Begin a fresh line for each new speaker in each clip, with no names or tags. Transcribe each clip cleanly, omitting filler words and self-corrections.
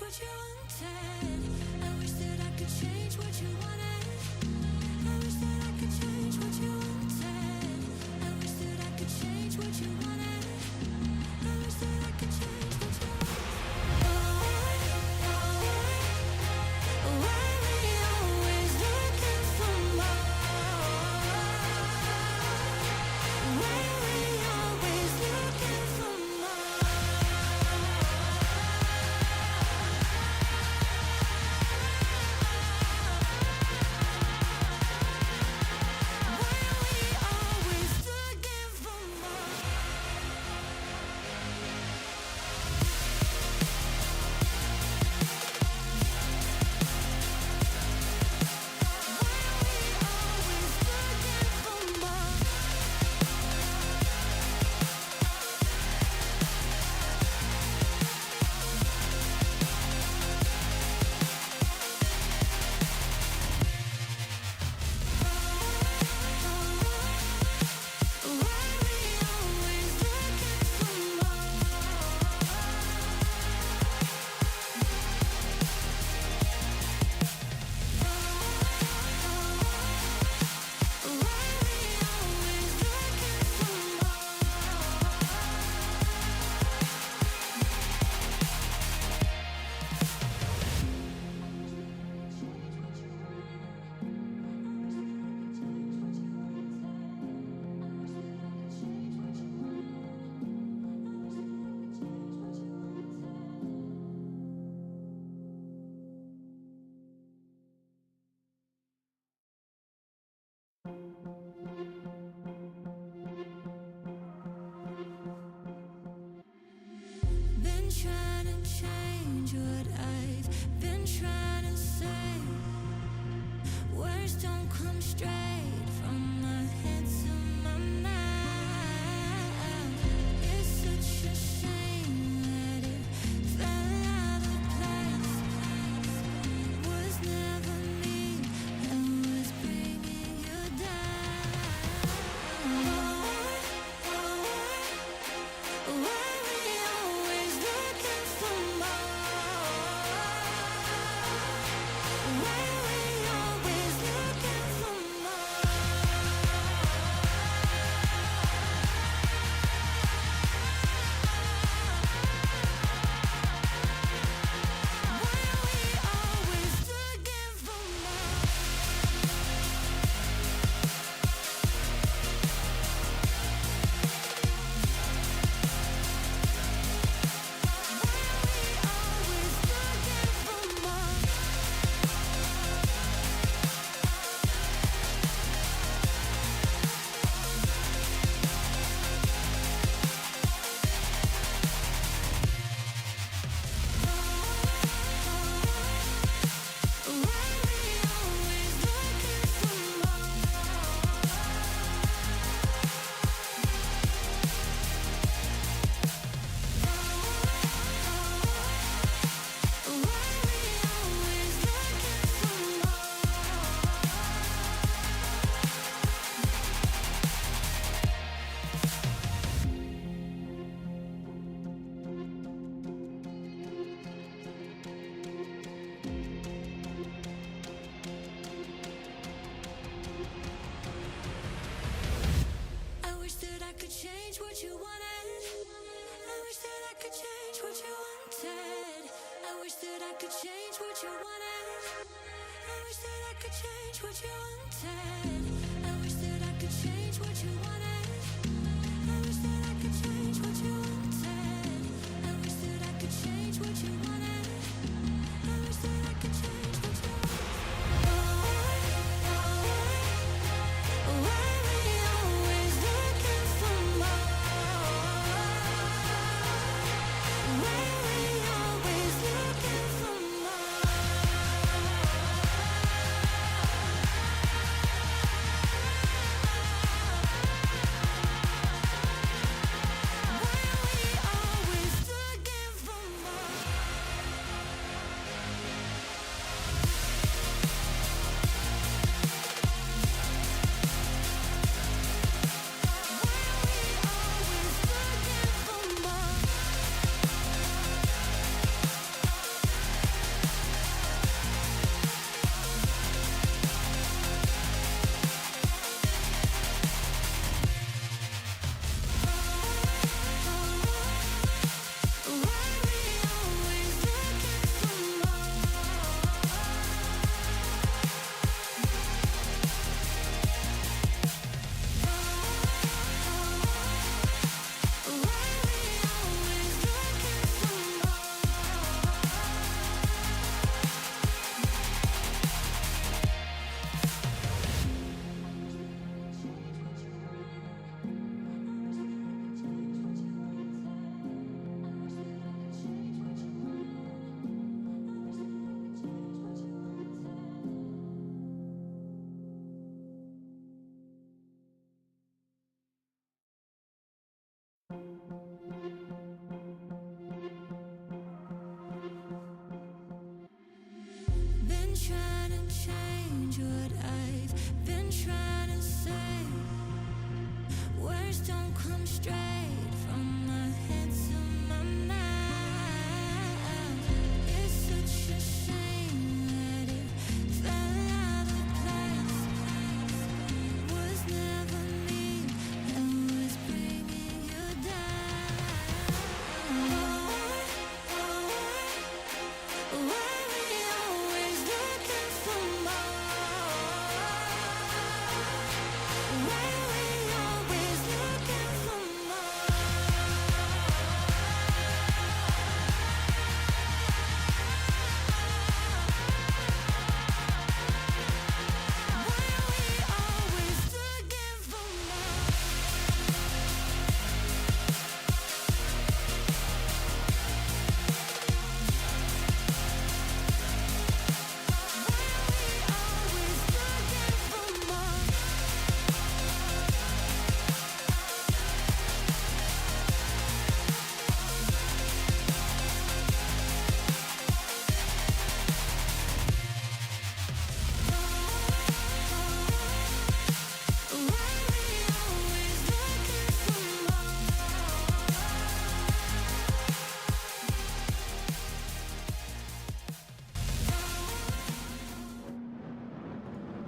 what you wanted. I wish that I could change what you wanted. I wish that I could change what you wanted. I wish that I could change what you wanted. I wish that I could change what you Why we always looking for more? Why we always looking for more? Been trying to change what I've been trying to say. Words don't come straight from my head to my mouth. It's such a shame that it fell out of place. Was never me that was bringing you down. Why we always looking for more? Why we always looking for more? Why we always looking for more? I wish that I could change what you wanted. I wish that I could change what you wanted. I wish that I could change what you wanted. I wish that I could change what you wanted. I wish that I could change what you wanted. I wish that I could change what you wanted. I wish that I could change what you wanted. I wish that I could change what you Why we always looking for more? Why we always looking for more? Why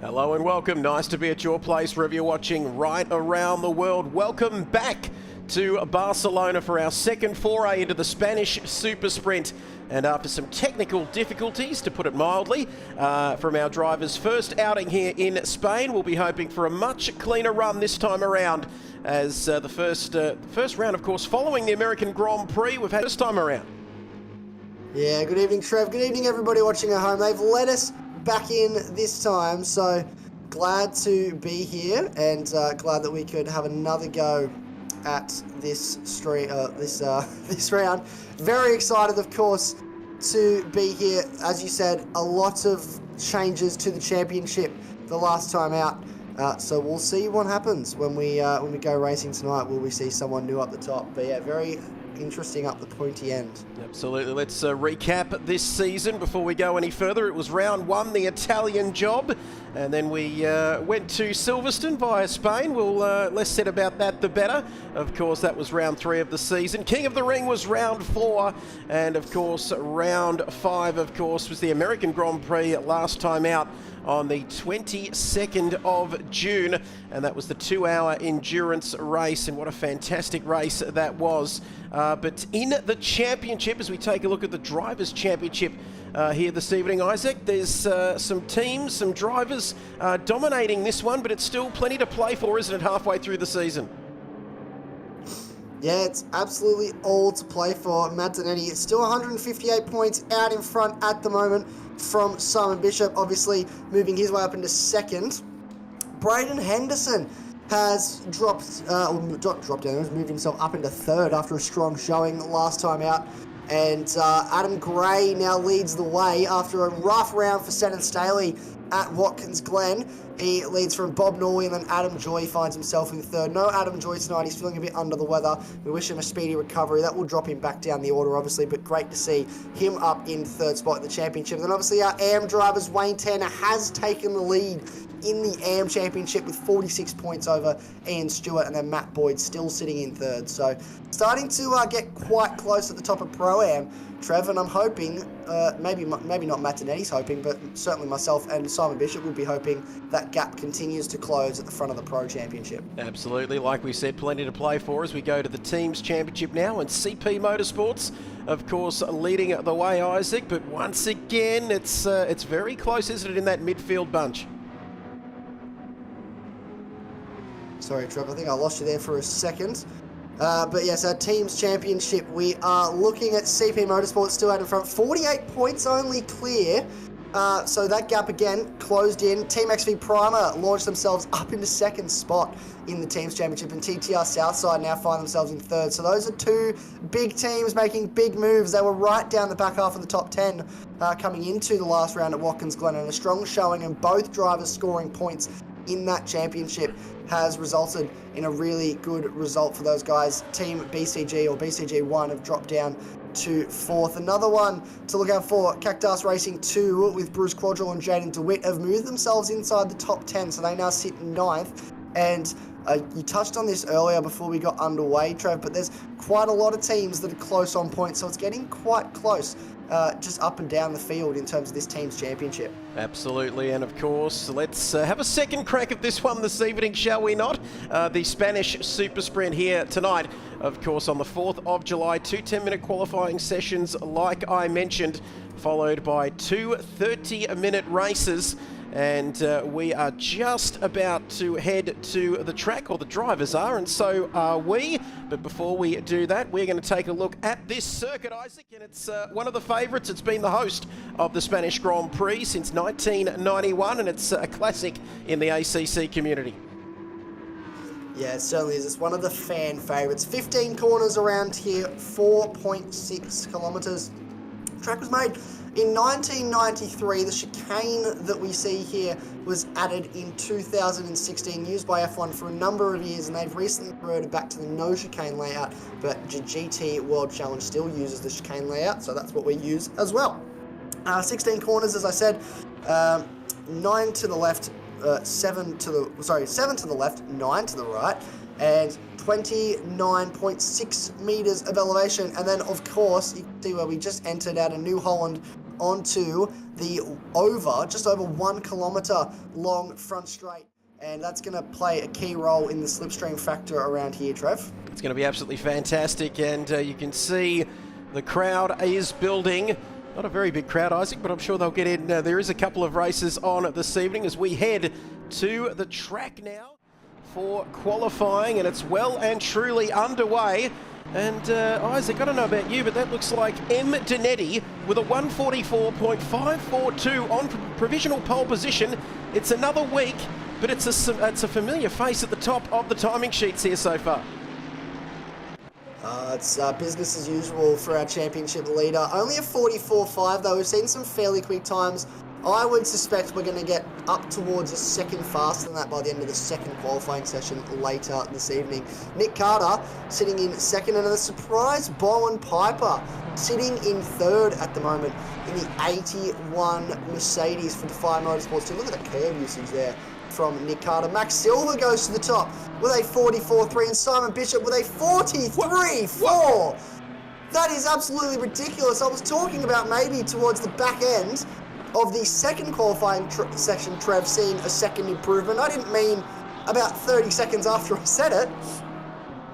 Hello and welcome. Nice to be at your place wherever you're watching right around the world. Welcome back to Barcelona for our second foray into the Spanish SuperSprint. And after some technical difficulties, to put it mildly, from our driver's first outing here in Spain, we'll be hoping for a much cleaner run this time around, as the first round, of course, following the American Grand Prix we've had this time around.
Yeah, good evening, Trev. Good evening, everybody watching at home. They've let us back in this time, so glad to be here and glad that we could have another go at this this round. Very excited, of course, to be here. As you said, a lot of changes to the championship the last time out, so we'll see what happens when we go racing tonight. Will we see someone new up the top? But yeah, very interesting up the pointy end.
Absolutely. Let's recap this season before we go any further. It was round one, the Italian job, and then we went to Silverstone via Spain. We'll less said about that the better. Of course, that was round three of the season. King of the Ring was round four, and of course round five, of course, was the American Grand Prix last time out on the 22nd of June, and that was the 2-hour endurance race, and what a fantastic race that was. But in the championship, as we take a look at the Drivers' Championship here this evening, Isaac, there's some teams, some drivers dominating this one, but it's still plenty to play for, isn't it, halfway through the season?
Yeah, it's absolutely all to play for. Matt Zanetti is still 158 points out in front at the moment from Simon Bishop, obviously moving his way up into second. Braden Henderson has dropped down, has moved himself up into third after a strong showing last time out. And Adam Gray now leads the way after a rough round for Sennett Staley at Watkins Glen. He leads from Bob Norway, and then Adam Joy finds himself in third. No Adam Joy tonight. He's feeling a bit under the weather. We wish him a speedy recovery. That will drop him back down the order, obviously, but great to see him up in third spot in the championship. And then obviously our AM drivers, Wayne Tanner, has taken the lead in the AM Championship with 46 points over Ian Stewart, and then Matt Boyd still sitting in third. So starting to get quite close at the top of Pro-Am, Trev, and I'm hoping, maybe not Matt Zanetti's hoping, but certainly myself and Simon Bishop will be hoping that gap continues to close at the front of the Pro Championship.
Absolutely. Like we said, plenty to play for as we go to the Teams Championship now, and CP Motorsports, of course, leading the way, Isaac, but once again, it's very close, isn't it, in that midfield bunch?
Sorry, Trevor, I think I lost you there for a second. But yes, our Teams Championship, we are looking at CP Motorsports still out in front. 48 points only clear. So that gap again closed in. Team XV Primer launched themselves up into second spot in the Teams Championship, and TTR Southside now find themselves in third. So those are two big teams making big moves. They were right down the back half of the top 10 coming into the last round at Watkins Glen, and a strong showing, and both drivers scoring points in that championship has resulted in a really good result for those guys. Team BCG or BCG1 have dropped down to fourth. Another one to look out for, Cactus Racing 2 with Bruce Quadrell and Jaden DeWitt have moved themselves inside the top 10, so they now sit ninth. And you touched on this earlier before we got underway, Trev, but there's quite a lot of teams that are close on points, so it's getting quite close just up and down the field in terms of this Team's Championship.
Absolutely, and of course, let's have a second crack at this one this evening, shall we not? The Spanish SuperSprint here tonight, of course, on the 4th of July, 2 10-minute qualifying sessions, like I mentioned, followed by 2 30-minute races. And we are just about to head to the track, or the drivers are, and so are we. But before we do that, we're going to take a look at this circuit, Isaac, and it's one of the favourites. It's been the host of the Spanish Grand Prix since 1991, and it's a classic in the ACC community.
Yeah, it certainly is. It's one of the fan favourites. 15 corners around here, 4.6 kilometres. Track was made in 1993. The chicane that we see here was added in 2016, used by F1 for a number of years, and they've recently reverted back to the no chicane layout, but GT World Challenge still uses the chicane layout, so that's what we use as well. 16 corners, as I said, 9 to the left, 7 to the left, 9 to the right, and 29.6 meters of elevation. And then, of course, you can see where we just entered out of New Holland onto the just over 1 kilometre long front straight. And that's going to play a key role in the slipstream factor around here, Trev.
It's going to be absolutely fantastic, and you can see the crowd is building. Not a very big crowd, Isaac, but I'm sure they'll get in. There is a couple of races on this evening as we head to the track now for qualifying, and it's well and truly underway. And Isaac, I don't know about you, but that looks like M. Donetti with a 144.542 on provisional pole position. It's another week, but it's a familiar face at the top of the timing sheets here so far.
It's business as usual for our championship leader. Only a 44.5 though. We've seen some fairly quick times. I would suspect we're going to get up towards a second faster than that by the end of the second qualifying session later this evening. Nick Carter sitting in second, and a surprise Bowen Piper sitting in third at the moment in the 81 Mercedes for Defy Motorsports. Look at the curb usage there from Nick Carter. Max Silver goes to the top with a 44.3, and Simon Bishop with a 43.4. That is absolutely ridiculous. I was talking about maybe towards the back end of the second qualifying session, Trev, seeing a second improvement. I didn't mean about 30 seconds after I said it.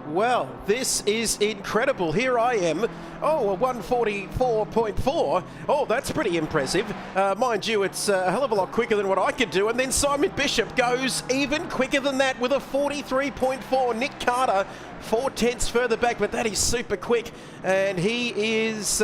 Well, this is incredible. Here I am. Oh, a 144.4. Oh, that's pretty impressive. Mind you, it's a hell of a lot quicker than what I could do. And then Simon Bishop goes even quicker than that with a 43.4. Nick Carter 4/10 further back, but that is super quick. And he is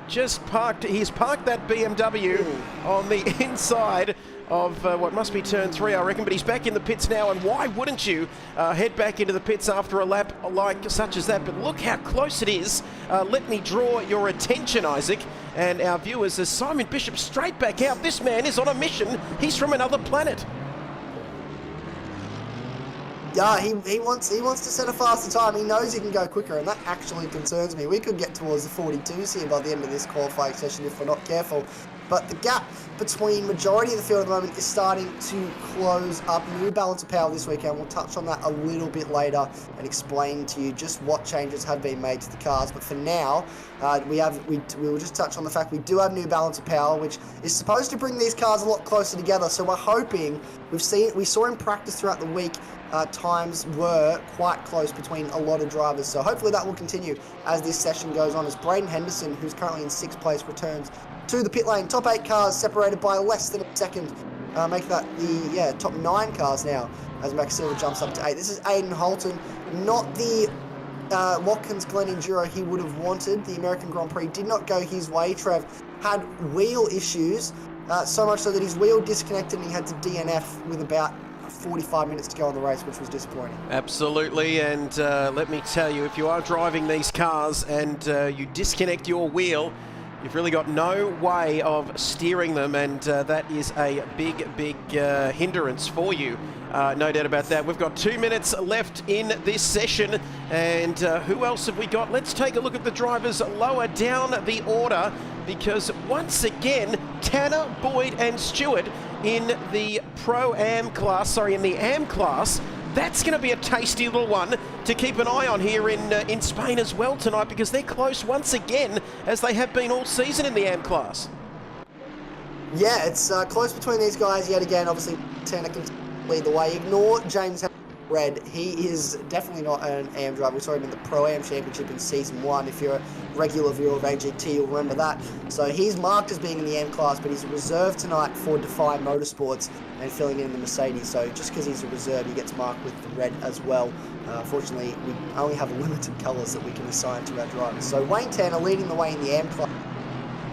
just parked. He's parked that BMW on the inside of what must be turn 3, I reckon, but he's back in the pits now, and why wouldn't you head back into the pits after a lap like such as that? But look how close it is. Let me draw your attention, Isaac, and our viewers, as Simon Bishop straight back out. This man is on a mission. He's from another planet.
Yeah, he wants to set a faster time. He knows he can go quicker, and that actually concerns me. We could get towards the 42s here by the end of this qualifying session if we're not careful. But the gap between majority of the field at the moment is starting to close up. New balance of power this weekend. We'll touch on that a little bit later and explain to you just what changes have been made to the cars. But for now, we will just touch on the fact we do have new balance of power, which is supposed to bring these cars a lot closer together. So we're hoping, we saw in practice throughout the week, times were quite close between a lot of drivers. So hopefully that will continue as this session goes on, as Braden Henderson, who's currently in 6th place, returns to the pit lane. Top 8 cars separated by less than a second, make that the top 9 cars now as Max Silver jumps up to 8. This is Aiden Holton, not the Watkins Glen Enduro he would have wanted. The American Grand Prix did not go his way. Trev had wheel issues, so much so that his wheel disconnected and he had to DNF with about 45 minutes to go on the race, which was disappointing.
Absolutely, and let me tell you, if you are driving these cars and you disconnect your wheel, you've really got no way of steering them, and that is a big hindrance for you. No doubt about that. We've got 2 minutes left in this session, and who else have we got? Let's take a look at the drivers lower down the order, because once again, Tanner, Boyd and Stewart in the Pro-Am class, in the Am class. That's going to be a tasty little one to keep an eye on here in Spain as well tonight, because they're close once again, as they have been all season in the Am class.
Yeah, it's close between these guys yet again. Obviously, Tanner can lead the way. Ignore James Red. He is definitely not an AM driver. We saw him in the Pro-Am Championship in Season 1. If you're a regular viewer of AGT, you'll remember that. So he's marked as being in the AM class, but he's reserved tonight for Defy Motorsports and filling in the Mercedes. So just because he's a reserve, he gets marked with the red as well. Unfortunately, we only have limited colours that we can assign to our drivers. So Wayne Tanner leading the way in the AM class.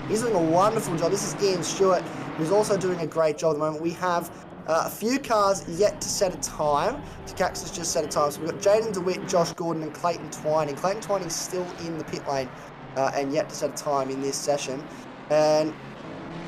He's doing a wonderful job. This is Ian Stewart, who's also doing a great job at the moment. We have a few cars yet to set a time. Cax's just set a time. So we've got Jaden DeWitt, Josh Gordon and Clayton Twining. Clayton Twining's still in the pit lane and yet to set a time in this session. And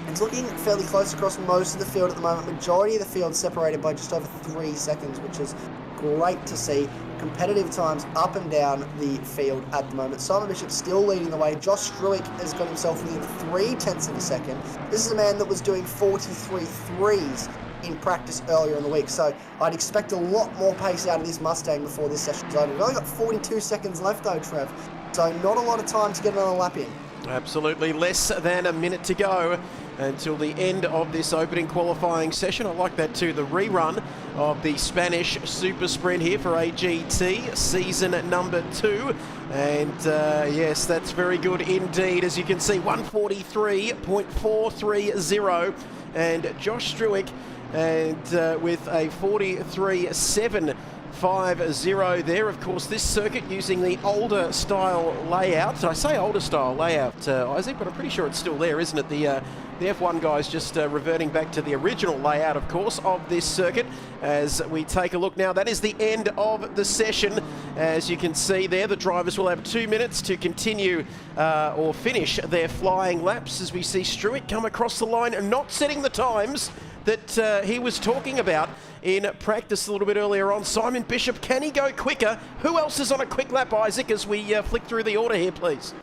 it's looking fairly close across most of the field at the moment. Majority of the field separated by just over 3 seconds, which is great to see. Competitive times up and down the field at the moment. Simon Bishop still leading the way. Josh Struick has got himself within 0.3 of a second. This is a man that was doing 43.3s in practice earlier in the week, so I'd expect a lot more pace out of this Mustang before this session's over. We've only got 42 seconds left though, Trev, so not a lot of time to get another lap in.
Absolutely, less than a minute to go until the end of this opening qualifying session. I like that too, the rerun of the Spanish SuperSprint here for AGT, season number 2. And yes, that's very good indeed. As you can see, 143.430, and Josh Struick and with a 43.750 there. Of course, this circuit using the older style layout. I say older style layout, Isaac, but I'm pretty sure it's still there, isn't it? The F1 guys just reverting back to the original layout, of course, of this circuit. As we take a look now, that is the end of the session. As you can see there, the drivers will have 2 minutes to continue or finish their flying laps, as we see Struick come across the line and not setting the times that he was talking about in practice a little bit earlier on. Simon Bishop, can he go quicker? Who else is on a quick lap, Isaac, as we flick through the order here, please?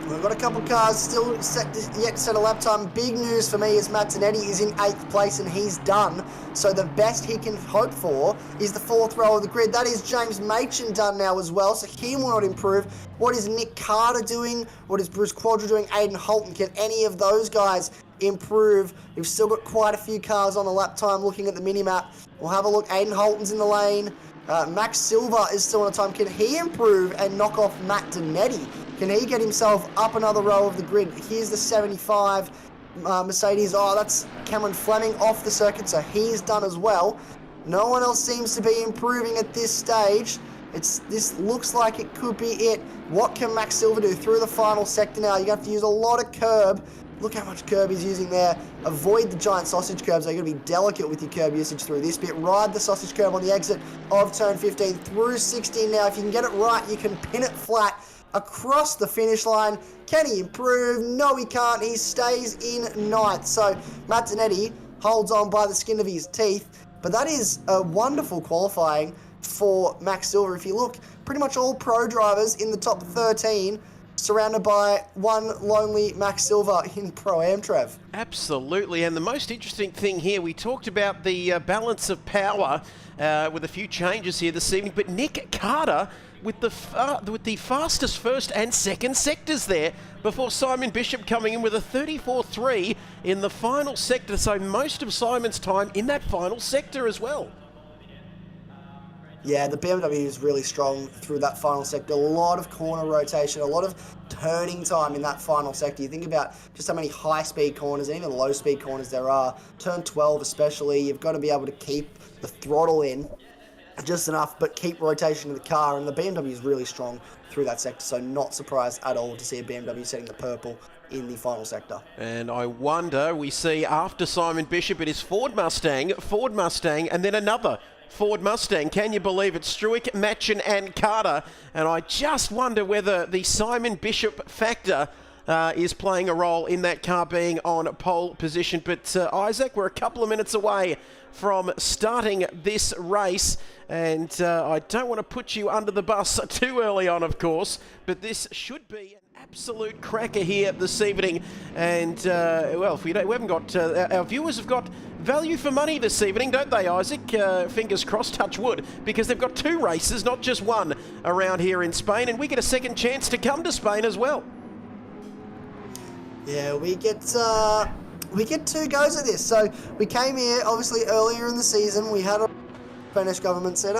We've got a couple of cars still yet to set a lap time. Big news for me is Mazzanetti is in 8th place and he's done. So the best he can hope for is the 4th row of the grid. That is James Machin done now as well, so he will not improve. What is Nick Carter doing? What is Bruce Quadra doing? Aiden Holton, can any of those guys improve? We've still got quite a few cars on the lap time looking at the mini-map. We'll have a look. Aiden Holton's in the lane. Max Silva is still on the time. Can he improve and knock off Matt Donetti? Can he get himself up another row of the grid? Here's the 75 Mercedes. Oh, that's Cameron Fleming off the circuit, so he's done as well. No one else seems to be improving at this stage. This looks like it could be it. What can Max Silva do through the final sector now? You have to use a lot of curb. Look how much curb he's using there. Avoid the giant sausage curbs. You've got to be delicate with your curb usage through this bit. Ride the sausage curb on the exit of turn 15 through 16 now. If you can get it right, you can pin it flat across the finish line. Can he improve? No, he can't. He stays in 9th. So Matt Donetti holds on by the skin of his teeth. But that is a wonderful qualifying for Max Silva. If you look, pretty much all pro drivers in the top 13 surrounded by one lonely Max Silva in Pro-Am, Trev.
Absolutely, and the most interesting thing here, we talked about the balance of power with a few changes here this evening, but Nick Carter with the fastest first and second sectors there before Simon Bishop coming in with a 34.3 in the final sector, so most of Simon's time in that final sector as well.
Yeah, the BMW is really strong through that final sector. A lot of corner rotation, a lot of turning time in that final sector. You think about just how many high-speed corners and even low-speed corners there are. Turn 12 especially, you've got to be able to keep the throttle in just enough, but keep rotation of the car. And the BMW is really strong through that sector, so not surprised at all to see a BMW setting the purple in the final sector.
And I wonder, we see after Simon Bishop, it is Ford Mustang, and then another Ford Mustang. Can you believe it? Struick, Machin and Carter. And I just wonder whether the Simon Bishop factor is playing a role in that car being on pole position. But Isaac, we're a couple of minutes away from starting this race. And I don't want to put you under the bus too early on, of course, but this should be an absolute cracker here this evening. And, well, if we haven't got... our viewers have got value for money this evening, don't they, Isaac? Fingers crossed, touch wood, because they've got 2 races, not just one, around here in Spain, and we get a second chance to come to Spain as well. Yeah,
we get 2 goes at this. So we came here, obviously, earlier in the season. We had a Spanish government said,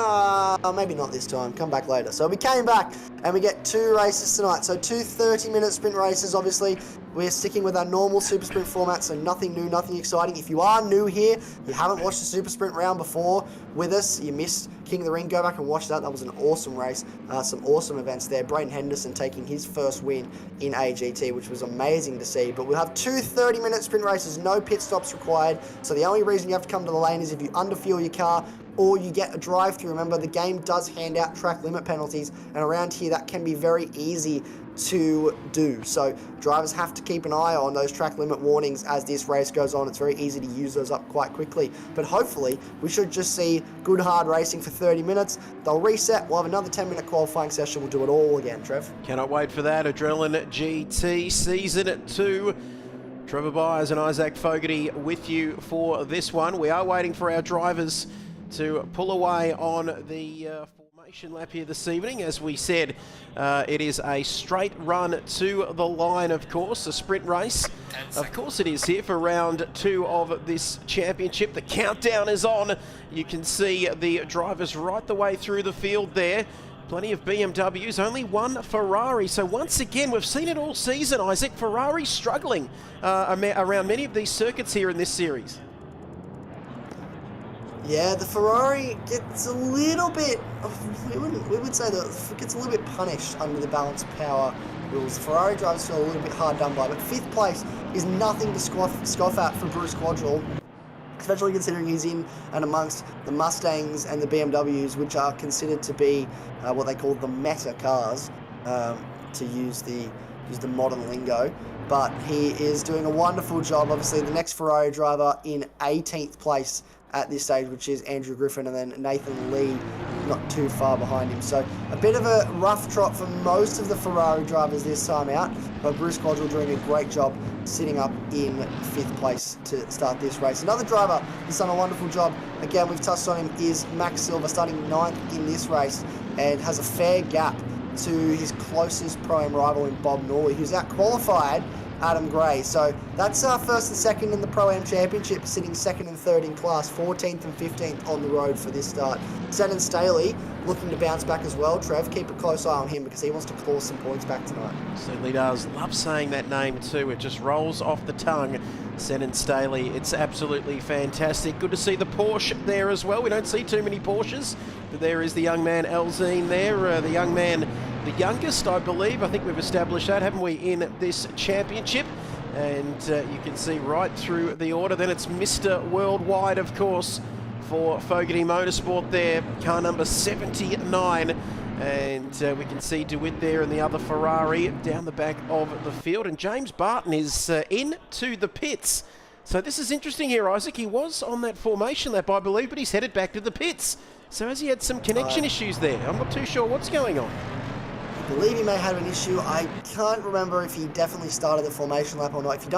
maybe not this time, come back later. So we came back and we get 2 races tonight. So 2 30-minute sprint races, obviously. We're sticking with our normal Super Sprint format, so nothing new, nothing exciting. If you are new here, you haven't watched the Super Sprint round before with us, you missed King of the Ring, go back and watch that. That was an awesome race. Some awesome events there. Brayden Henderson taking his first win in AGT, which was amazing to see. But we'll have 2 30-minute sprint races, no pit stops required. So the only reason you have to come to the lane is if you underfuel your car or you get a drive-through. Remember, the game does hand out track limit penalties, and around here that can be very easy to do. So drivers have to keep an eye on those track limit warnings as this race goes on. It's very easy to use those up quite quickly. But hopefully we should just see good hard racing for 30 minutes. They'll reset. We'll have another 10-minute qualifying session. We'll do it all again, Trev.
Cannot wait for that. Adrenaline GT Season 2. Trevor Byers and Isaac Fogarty with you for this one. We are waiting for our drivers to pull away on the formation. Lap here this evening. As we said, it is a straight run to the line, of course, a sprint race. Of course it is here for round 2 of this championship. The countdown is on. You can see the drivers right the way through the field there. Plenty of BMWs, only one Ferrari. So once again, we've seen it all season, Isaac. Ferrari struggling around many of these circuits here in this series.
Yeah, the Ferrari gets a little bit, we would say that it gets a little bit punished under the balance of power rules. The Ferrari drivers feel a little bit hard done by, but 5th place is nothing to scoff at for Bruce Quadrille, especially considering he's in and amongst the Mustangs and the BMWs, which are considered to be what they call the meta cars, to use the modern lingo. But he is doing a wonderful job. Obviously, the next Ferrari driver in 18th place at this stage, which is Andrew Griffin, and then Nathan Lee not too far behind him. So a bit of a rough trot for most of the Ferrari drivers this time out, but Bruce Quadrille doing a great job sitting up in 5th place to start this race. Another driver who's done a wonderful job, again we've touched on him, is Max Silva, starting 9th in this race and has a fair gap to his closest Pro-Am rival in Bob Norley, who's out-qualified Adam Gray. So that's 1st and 2nd in the Pro-Am Championship, sitting 2nd and 3rd in class, 14th and 15th on the road for this start. Senan Staley looking to bounce back as well. Trev, keep a close eye on him because he wants to claw some points back tonight.
Certainly does. Love saying that name too. It just rolls off the tongue. Senan Staley, it's absolutely fantastic. Good to see the Porsche there as well. We don't see too many Porsches, but there is the young man Elzine there, the young man, the youngest, I believe. I think we've established that, haven't we, in this championship? And you can see right through the order. Then it's Mr. Worldwide, of course, for Fogarty Motorsport there, car number 79. And we can see DeWitt there and the other Ferrari down the back of the field. And James Barton is into the pits. So this is interesting here, Isaac. He was on that formation lap, I believe, but he's headed back to the pits. So has he had some connection issues there? I'm not too sure what's going on.
I believe he may have an issue. I can't remember if he definitely started the formation lap or not. If you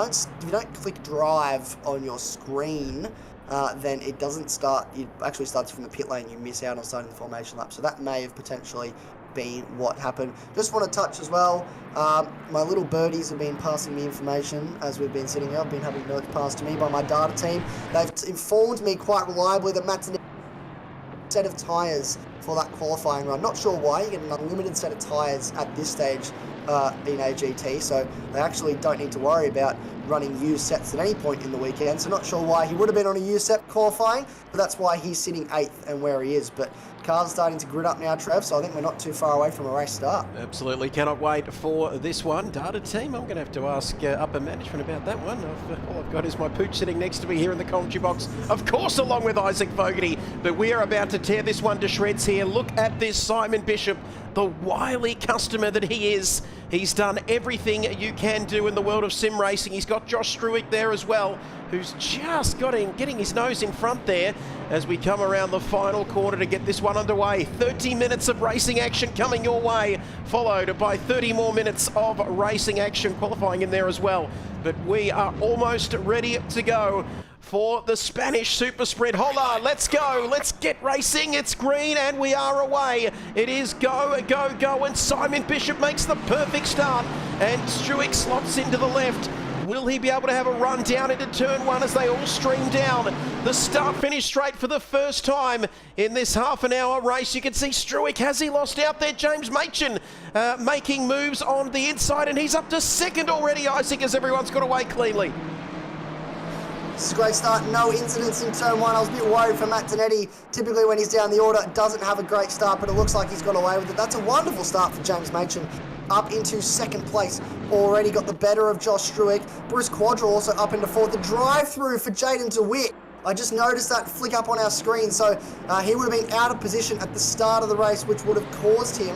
don't click drive on your screen, then it doesn't start. It actually starts from the pit lane. You miss out on starting the formation lap. So that may have potentially been what happened. Just want to touch as well. My little birdies have been passing me information as we've been sitting here. I've been having notes passed to me by my data team. They've informed me quite reliably that Matt's set of tyres for that qualifying run. Not sure why. You get an unlimited set of tyres at this stage in AGT, so they actually don't need to worry about running used sets at any point in the weekend. So not sure why he would have been on a used set qualifying, but that's why he's sitting 8th and where he is. But cars are starting to grid up now, Trev, so I think we're not too far away from a race start.
Absolutely, cannot wait for this one. Data team, I'm going to have to ask upper management about that one. All I've got is my pooch sitting next to me here in the commentary box, of course, along with Isaac Fogarty. But we are about to tear this one to shreds here. Look at this Simon Bishop, the wily customer that he is. He's done everything you can do in the world of sim racing. He's got Josh Struick there as well, who's just getting his nose in front there as we come around the final corner to get this one underway. 30 minutes of racing action coming your way, followed by 30 more minutes of racing action qualifying in there as well. But we are almost ready to go for the Spanish SuperSprint. Hold on, let's go, let's get racing. It's green and we are away. It is go, go, go, and Simon Bishop makes the perfect start and Struick slots into the left. Will he be able to have a run down into turn 1 as they all stream down? The start finish straight for the first time in this half-an-hour race. You can see Struick, has he lost out there? James Machen making moves on the inside, and he's up to 2nd already, Isaac, as everyone's got away cleanly.
This is a great start. No incidents in turn 1. I was a bit worried for Matt Tonetti. Typically when he's down the order, doesn't have a great start, but it looks like he's got away with it. That's a wonderful start for James Machen. Up into 2nd place. Already got the better of Josh Struick. Bruce Quadrille also up into 4th. The drive-through for Jaden DeWitt. I just noticed that flick up on our screen. So he would have been out of position at the start of the race, which would have caused him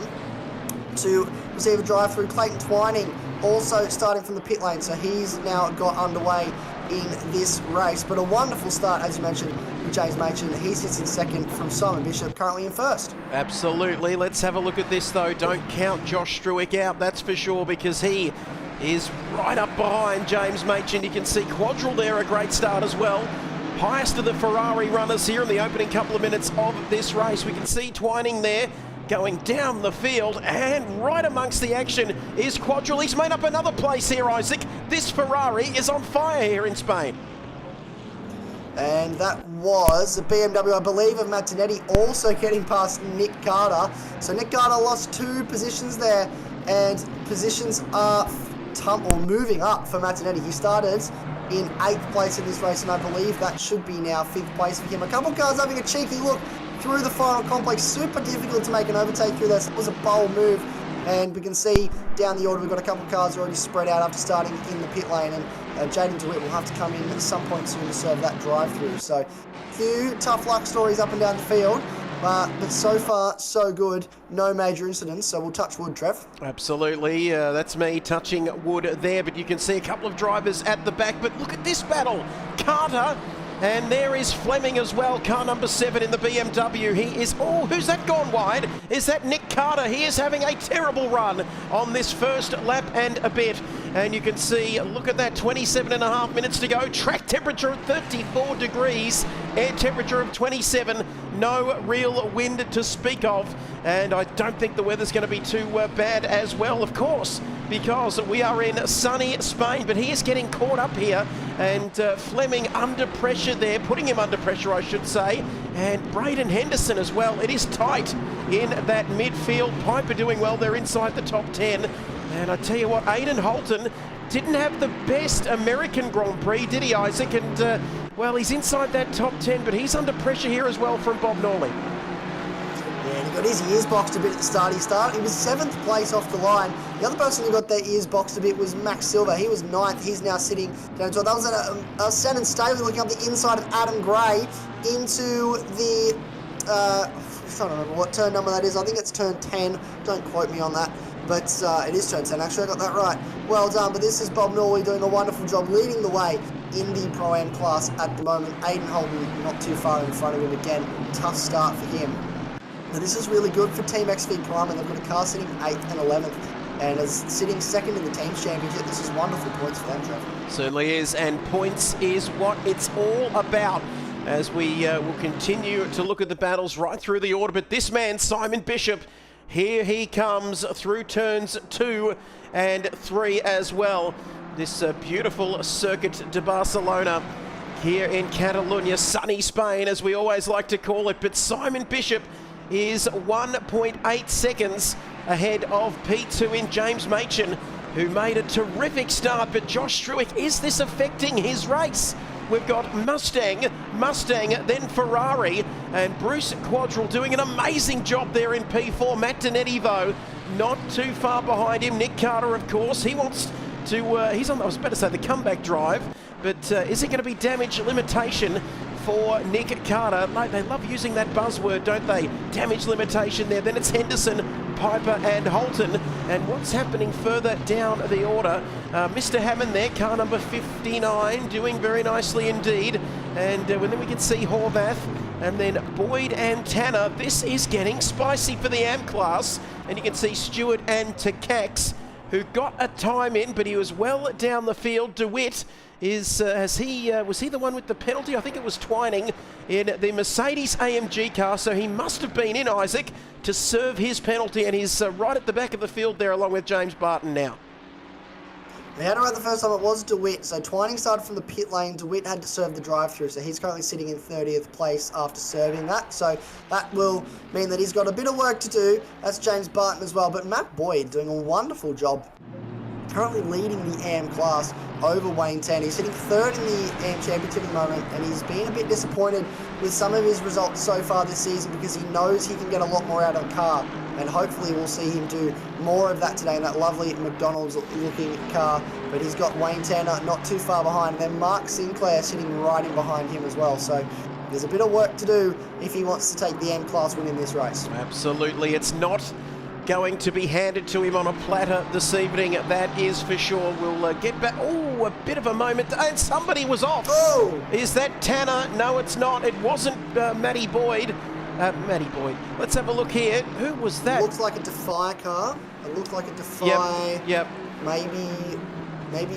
to receive a drive-through. Clayton Twining also starting from the pit lane. So he's now got underway in this race. But a wonderful start, as you mentioned, with James Machen. He sits in 2nd from Simon Bishop, currently in 1st.
Absolutely. Let's have a look at this, though. Don't count Josh Struick out, that's for sure, because he is right up behind James Machen. You can see Quadrille there, a great start as well. Highest of the Ferrari runners here in the opening couple of minutes of this race. We can see Twining there going down the field, and right amongst the action is Quadrille. He's made up another place here, Isaac. This Ferrari is on fire here in Spain.
And that was the BMW, I believe, of Martinetti also getting past Nick Carter. So Nick Carter lost 2 positions there, and positions are moving up for Martinetti. He started in 8th place in this race, and I believe that should be now 5th place for him. A couple of cars having a cheeky look through the final complex. Super difficult to make an overtake through this. It was a bold move, and we can see down the order we've got a couple of cars already spread out after starting in the pit lane, and Jaden DeWitt will have to come in at some point soon to serve that drive-through. So a few tough luck stories up and down the field, but so far so good, no major incidents, so we'll touch wood, Trev.
Absolutely, that's me touching wood there, but you can see a couple of drivers at the back. But look at this battle, Carter, and there is Fleming as well, car number 7 in the BMW. He is, oh, who's that gone wide? Is that Nick Carter? He is having a terrible run on this first lap and a bit. And you can see, look at that, 27.5 minutes to go. Track temperature at 34 degrees, air temperature of 27, no real wind to speak of. And I don't think the weather's going to be too bad as well, of course, because we are in sunny Spain, but he is getting caught up here, and Fleming under pressure there, putting him under pressure, I should say, and Braden Henderson as well. It is tight in that midfield. Piper doing well there inside the top 10. And I tell you what, Aidan Holton didn't have the best American Grand Prix, did he, Isaac? And, well, he's inside that top 10, but he's under pressure here as well from Bob Norley.
Yeah, and he got his ears boxed a bit at the start. He was 7th place off the line. The other person who got their ears boxed a bit was Max Silver. He was 9th. He's now sitting down to 12th. That was at Shannon Staley looking up the inside of Adam Gray into the, I'm trying to remember what turn number that is. I think it's turn 10. Don't quote me on that. But it is turn 10, actually, I got that right. Well done, but this is Bob Norley doing a wonderful job leading the way in the Pro-Am class at the moment. Aidan Holden not too far in front of him again. Tough start for him. Now this is really good for Team XV Prime, and they've got a car sitting 8th and 11th. And as sitting 2nd in the Teams Championship, this is wonderful points for them, Trevor.
Certainly is, and points is what it's all about, as we will continue to look at the battles right through the order. But this man, Simon Bishop, here he comes through turns 2 and 3 as well. This beautiful Circuit de Barcelona here in Catalonia, sunny Spain, as we always like to call it. But Simon Bishop is 1.8 seconds ahead of P2 in James Machin, who made a terrific start. But Josh Struick, is this affecting his race? We've got Mustang, then Ferrari, and Bruce Quadrille doing an amazing job there in P4. Matt Donetti, though, not too far behind him. Nick Carter, of course, he wants to, he's on, I was about to say the comeback drive, but is it going to be damage limitation for Nick Carter? They love using that buzzword, don't they? Damage limitation there. Then it's Henderson, Piper and Holton. And what's happening further down the order? Mr. Hammond there, car number 59, doing very nicely indeed. And then we can see Horvath, and then Boyd and Tanner. This is getting spicy for the AM class. And you can see Stewart and Takax, who got a time in, but he was well down the field. DeWitt is, was he the one with the penalty? I think it was Twining in the Mercedes AMG car, so he must have been in, Isaac, to serve his penalty, and he's right at the back of the field there along with James Barton now.
They had it right the first time, it was DeWitt. So Twining started from the pit lane. DeWitt had to serve the drive-through, so he's currently sitting in 30th place after serving that. So that will mean that he's got a bit of work to do. That's James Barton as well. But Matt Boyd doing a wonderful job, currently leading the AM class over Wayne Tan. He's sitting 3rd in the AM Championship at the moment, and he's been a bit disappointed with some of his results so far this season because he knows he can get a lot more out of the car. And hopefully we'll see him do more of that today in that lovely McDonald's-looking car. But he's got Wayne Tanner not too far behind, and then Mark Sinclair sitting right in behind him as well. So there's a bit of work to do if he wants to take the M-Class win in this race.
Absolutely. It's not going to be handed to him on a platter this evening, that is for sure. We'll get back. Oh, a bit of a moment. And somebody was off.
Oh!
Is that Tanner? No, it's not. It wasn't Matty Boyd. Matty Boyd. Let's have a look here. Who was that?
It looks like a Defy car. It looked like a Defy.
Yep.
Maybe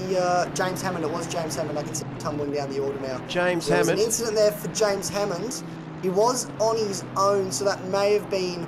James Hammond. It was James Hammond. I can see him tumbling down the order now.
James
Hammond.
Hammond.
There was an incident there for James Hammond. He was on his own, so that may have been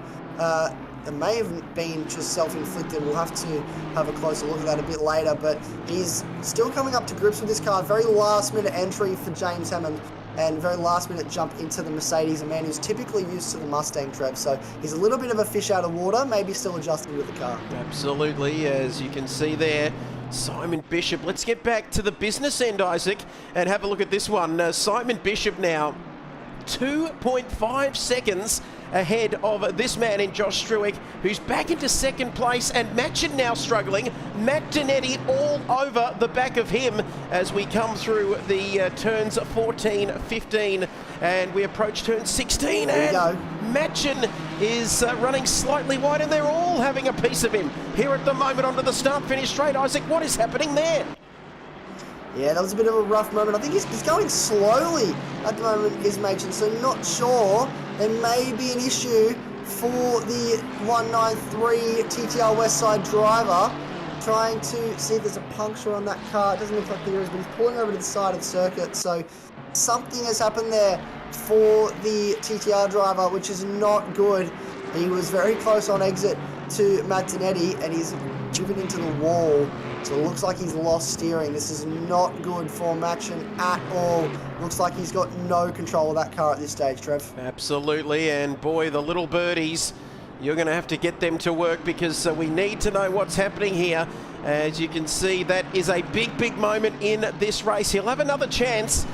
it may have been just self-inflicted. We'll have to have a closer look at that a bit later, but he's still coming up to grips with this car. Very last-minute entry for James Hammond, and very last-minute jump into the Mercedes, a man who's typically used to the Mustang, Trev. So he's a little bit of a fish out of water, maybe still adjusting with the car.
Absolutely, as you can see there. Simon Bishop. Let's get back to the business end, Isaac, and have a look at this one. Simon Bishop now 2.5 seconds ahead of this man in Josh Struick, who's back into second place, and Matchin now struggling. Matt Donetti all over the back of him as we come through the turns 14, 15, and we approach turn 16.
There you go.
Matchin is running slightly wide, and they're all having a piece of him here at the moment onto the start-finish straight. Isaac, what is happening there?
Yeah, that was a bit of a rough moment. I think he's going slowly at the moment, is Machen, so not sure. There may be an issue for the 193 TTR Westside driver, trying to see if there's a puncture on that car. It doesn't look like there is, but he's pulling over to the side of the circuit, so something has happened there for the TTR driver, which is not good. He was very close on exit to Matt Donetti, and he's driven into the wall. So it looks like he's lost steering. This is not good for Machen at all. Looks like he's got no control of that car at this stage, Trev.
Absolutely, and boy, the little birdies, you're going to have to get them to work, because we need to know what's happening here. As you can see, that is a big, big moment in this race. He'll have another chance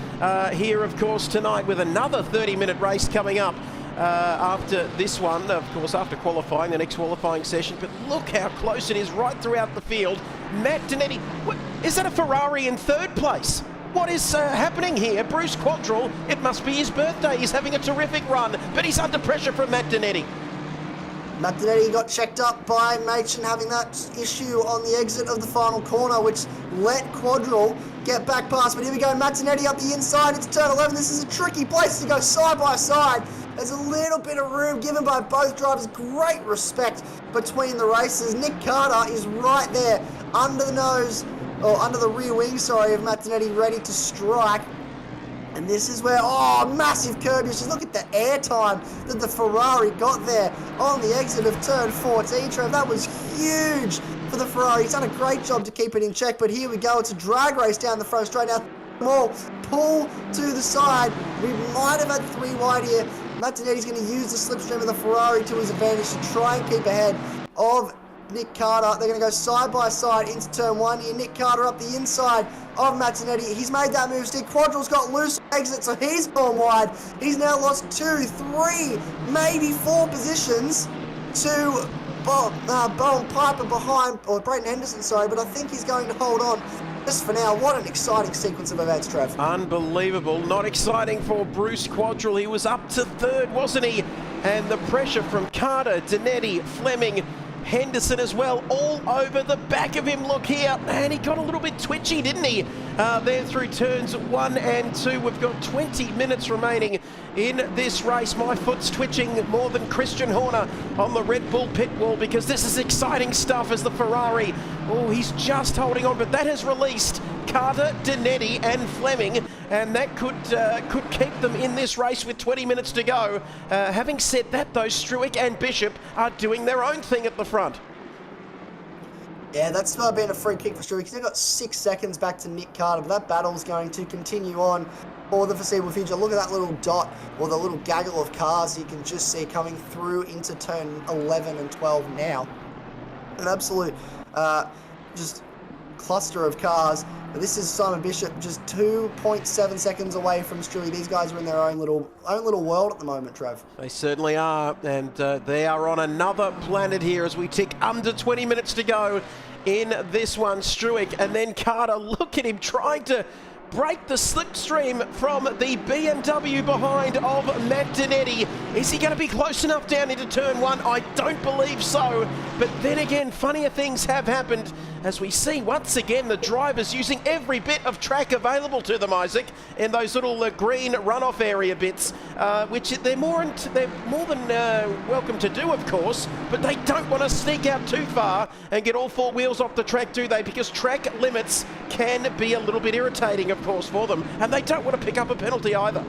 here, of course, tonight with another 30-minute race coming up. After this one, of course, after qualifying, the next qualifying session. But look how close it is right throughout the field. Matt Donetti, is that a Ferrari in third place? What is happening here? Bruce Quadrell, it must be his birthday. He's having a terrific run, but he's under pressure from Matt Donetti.
Matt Donetti got checked up by Machen having that issue on the exit of the final corner, which let Quadrell get back past. But here we go, Matt Donetti up the inside. It's turn 11. This is a tricky place to go side by side. There's a little bit of room given by both drivers. Great respect between the races. Nick Carter is right there under the nose, or under the rear wing, sorry, of Matt Donetti, ready to strike. And this is where, massive curb. Just look at the air time that the Ferrari got there on the exit of turn 14. Trev, that was huge for the Ferrari. He's done a great job to keep it in check, but here we go. It's a drag race down the front straight now. Pull to the side. We might have had three wide here. Matt Donetti's going to use the slipstream of the Ferrari to his advantage to try and keep ahead of Nick Carter. They're going to go side by side into turn 1 here. Nick Carter up the inside of Matt Donetti. He's made that move. Steve Quadrell's got loose exit, so he's gone wide. He's now lost 2, 3, maybe 4 positions to Bowen Piper behind, or Brayton Henderson, sorry, but I think he's going to hold on just for now. What an exciting sequence of events, Trev.
Unbelievable. Not exciting for Bruce Quadrell. He was up to third, wasn't he? And the pressure from Carter, Donetti, Fleming, Henderson as well, all over the back of him. Look here, and he got a little bit twitchy, didn't he? There through turns 1 and 2. We've got 20 minutes remaining in this race. My foot's twitching more than Christian Horner on the Red Bull pit wall, because this is exciting stuff as the Ferrari, he's just holding on, but that has released Carter, Donetti and Fleming, and that could keep them in this race with 20 minutes to go. Having said that, though, Struick and Bishop are doing their own thing at the front.
Yeah, that's been a free kick for Struick. He's now got 6 seconds back to Nick Carter, but that battle's going to continue on for the foreseeable future. Look at that little dot, or the little gaggle of cars you can just see coming through into turn 11 and 12 now. An absolute just cluster of cars. But this is Simon Bishop just 2.7 seconds away from Struick. These guys are in their own little world at the moment, Trev.
They certainly are, and they are on another planet here as we tick under 20 minutes to go in this one. Struick and then Carter, look at him trying to break the slipstream from the BMW behind of Matt Donetti. Is he going to be close enough down into turn 1? I don't believe so. But then again, funnier things have happened as we see once again the drivers using every bit of track available to them, Isaac, in those little green runoff area bits, which they're more than welcome to do, of course, but they don't want to sneak out too far and get all 4 wheels off the track, do they? Because track limits can be a little bit irritating, of course, for them, and they don't want to pick up a penalty either.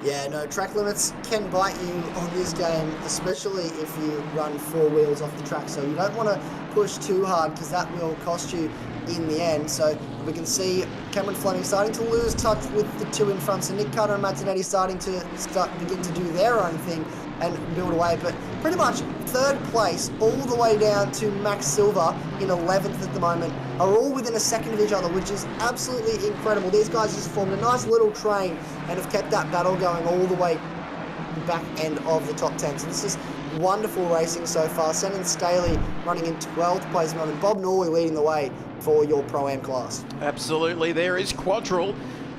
Yeah, no, track limits can bite you on this game, especially if you run four wheels off the track. So you don't want to push too hard because that will cost you in the end. So we can see Cameron Fleming starting to lose touch with the two in front. So Nick Carter and Matt Zanetti starting to begin to do their own thing and build away. But pretty much third place all the way down to Max Silva in 11th at the moment are all within a second of each other, which is absolutely incredible. These guys just formed a nice little train and have kept that battle going all the way back end of the top 10. So this is wonderful racing so far. Senan Staley running in 12th place at the moment. Bob Norley leading the way for your Pro-Am class.
Absolutely. There is Quadrille,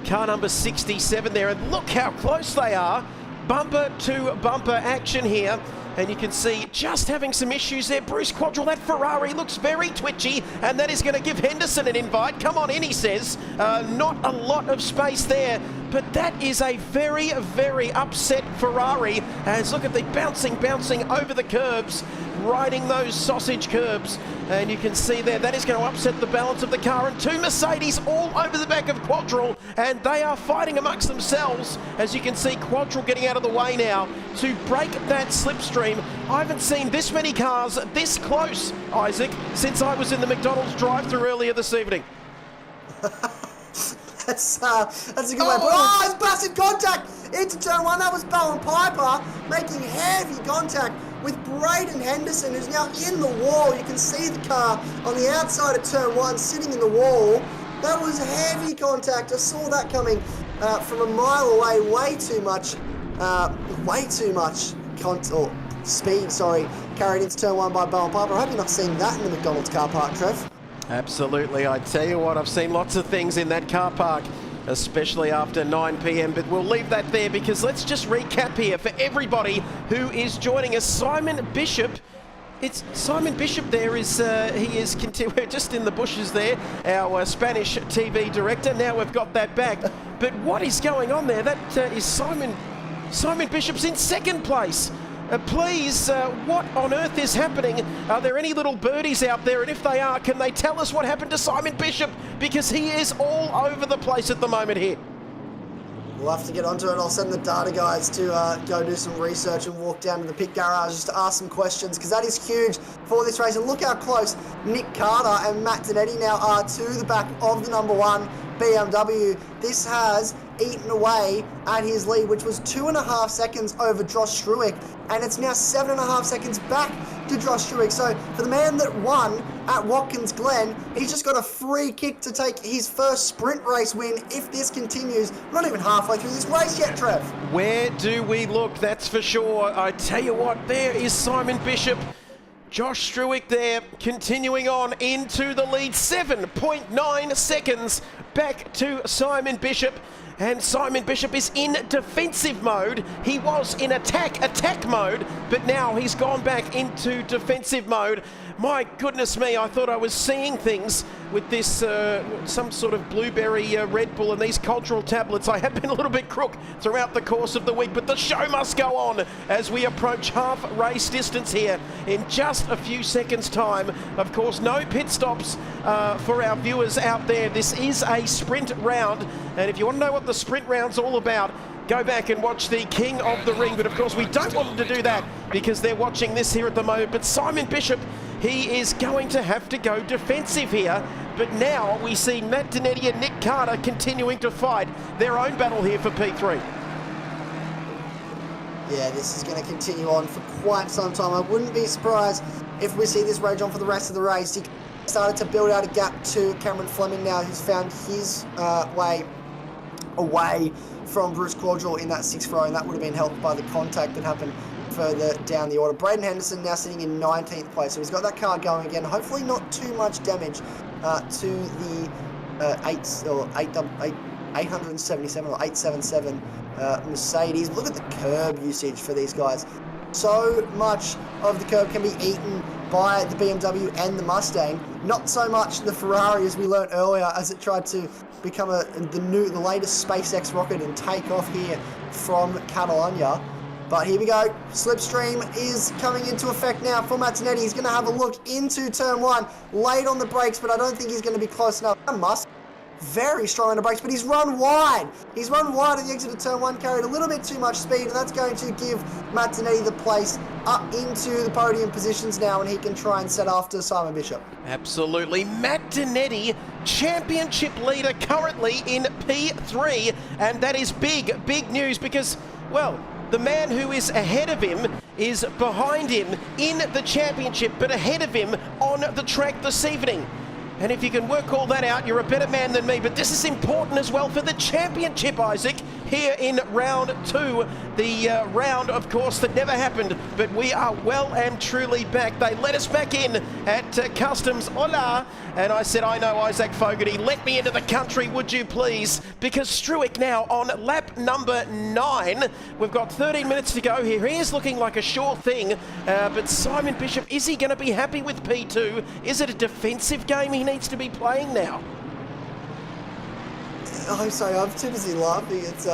car number 67 there, and look how close they are. Bumper to bumper action here. And you can see just having some issues there. Bruce Quadrille, that Ferrari looks very twitchy, and that is going to give Henderson an invite. Come on in, he says. Not a lot of space there, but that is a very, very upset Ferrari. As look at the bouncing over the curbs, riding those sausage curbs. And you can see there, that is going to upset the balance of the car. And two Mercedes all over the back of Quadrille, and they are fighting amongst themselves. As you can see, Quadrille getting out of the way now to break that slipstream. I haven't seen this many cars this close, Isaac, since I was in the McDonald's drive-thru earlier this evening.
That's a good way. Oh, it's massive contact into turn one. That was Bowen Piper making heavy contact with Braden Henderson, who's now in the wall. You can see the car on the outside of turn one sitting in the wall. That was heavy contact. I saw that coming from a mile away. Way too much speed, carried into turn one by Bowen Piper. I hope you're not seeing that in the McDonald's car park, Trev.
Absolutely. I tell you what, I've seen lots of things in that car park, especially after 9 p.m, but we'll leave that there because let's just recap here for everybody who is joining us. Simon Bishop. It's Simon Bishop there is, he is, we're just in the bushes there, our Spanish TV director. Now we've got that back. But what is going on there? That is Simon Bishop's in second place. Please, what on earth is happening? Are there any little birdies out there? And if they are, can they tell us what happened to Simon Bishop? Because he is all over the place at the moment here.
We'll have to get onto it. I'll send the data guys to go do some research and walk down to the pit garage just to ask some questions, because that is huge for this race. And look how close Nick Carter and Matt Zanetti now are to the back of the number one BMW. This has eaten away at his lead, which was 2.5 seconds over Josh Struick, and it's now 7.5 seconds back to Josh Struick. So for the man that won at Watkins Glen, he's just got a free kick to take his first sprint race win if this continues. We're not even halfway through this race yet, Trev.
Where do we look? That's for sure. I tell you what, there is Simon Bishop. Josh Struick there, continuing on into the lead. 7.9 seconds back to Simon Bishop. And Simon Bishop is in defensive mode. He was in attack mode, but now he's gone back into defensive mode. My goodness me, I thought I was seeing things with this, some sort of blueberry Red Bull and these cultural tablets. I have been a little bit crook throughout the course of the week, but the show must go on as we approach half race distance here in just a few seconds' time. Of course, no pit stops for our viewers out there. This is a sprint round, and if you want to know what the sprint round's all about, go back and watch the King of the Ring. But of course, we don't want them to do that because they're watching this here at the moment. But Simon Bishop, he is going to have to go defensive here. But now we see Matt Zanetti and Nick Carter continuing to fight their own battle here for P3.
Yeah, this is going to continue on for quite some time. I wouldn't be surprised if we see this rage on for the rest of the race. He started to build out a gap to Cameron Fleming now, who's found his way away from Bruce Quadrille in that 6th row, and that would have been helped by the contact that happened further down the order. Braden Henderson now sitting in 19th place, so he's got that car going again. Hopefully not too much damage to the 877 or 877 Mercedes. Look at the curb usage for these guys. So much of the curb can be eaten by the BMW and the Mustang. Not so much the Ferrari, as we learnt earlier, as it tried to become the latest SpaceX rocket and take off here from Catalonia. But here we go. Slipstream is coming into effect now for Matt Zanetti. He's going to have a look into turn one. Late on the brakes, but I don't think he's going to be close enough. very strong on the brakes, but he's run wide. He's run wide at the exit of turn 1, carried a little bit too much speed, and that's going to give Matt Donetti the place up into the podium positions now, and he can try and set after Simon Bishop.
Absolutely. Matt Donetti, championship leader currently in P3, and that is big, big news because, well, the man who is ahead of him is behind him in the championship, but ahead of him on the track this evening. And if you can work all that out, you're a better man than me. But this is important as well for the championship, Isaac, here in round 2. The round, of course, that never happened. But we are well and truly back. They let us back in at Customs. Hola. And I said, I know, Isaac Fogarty, let me into the country, would you please? Because Struick now on lap number 9. We've got 13 minutes to go here. He is looking like a sure thing. But Simon Bishop, is he going to be happy with P2? Is it a defensive game he needs to be playing now?
I'm sorry, I'm too busy laughing. It's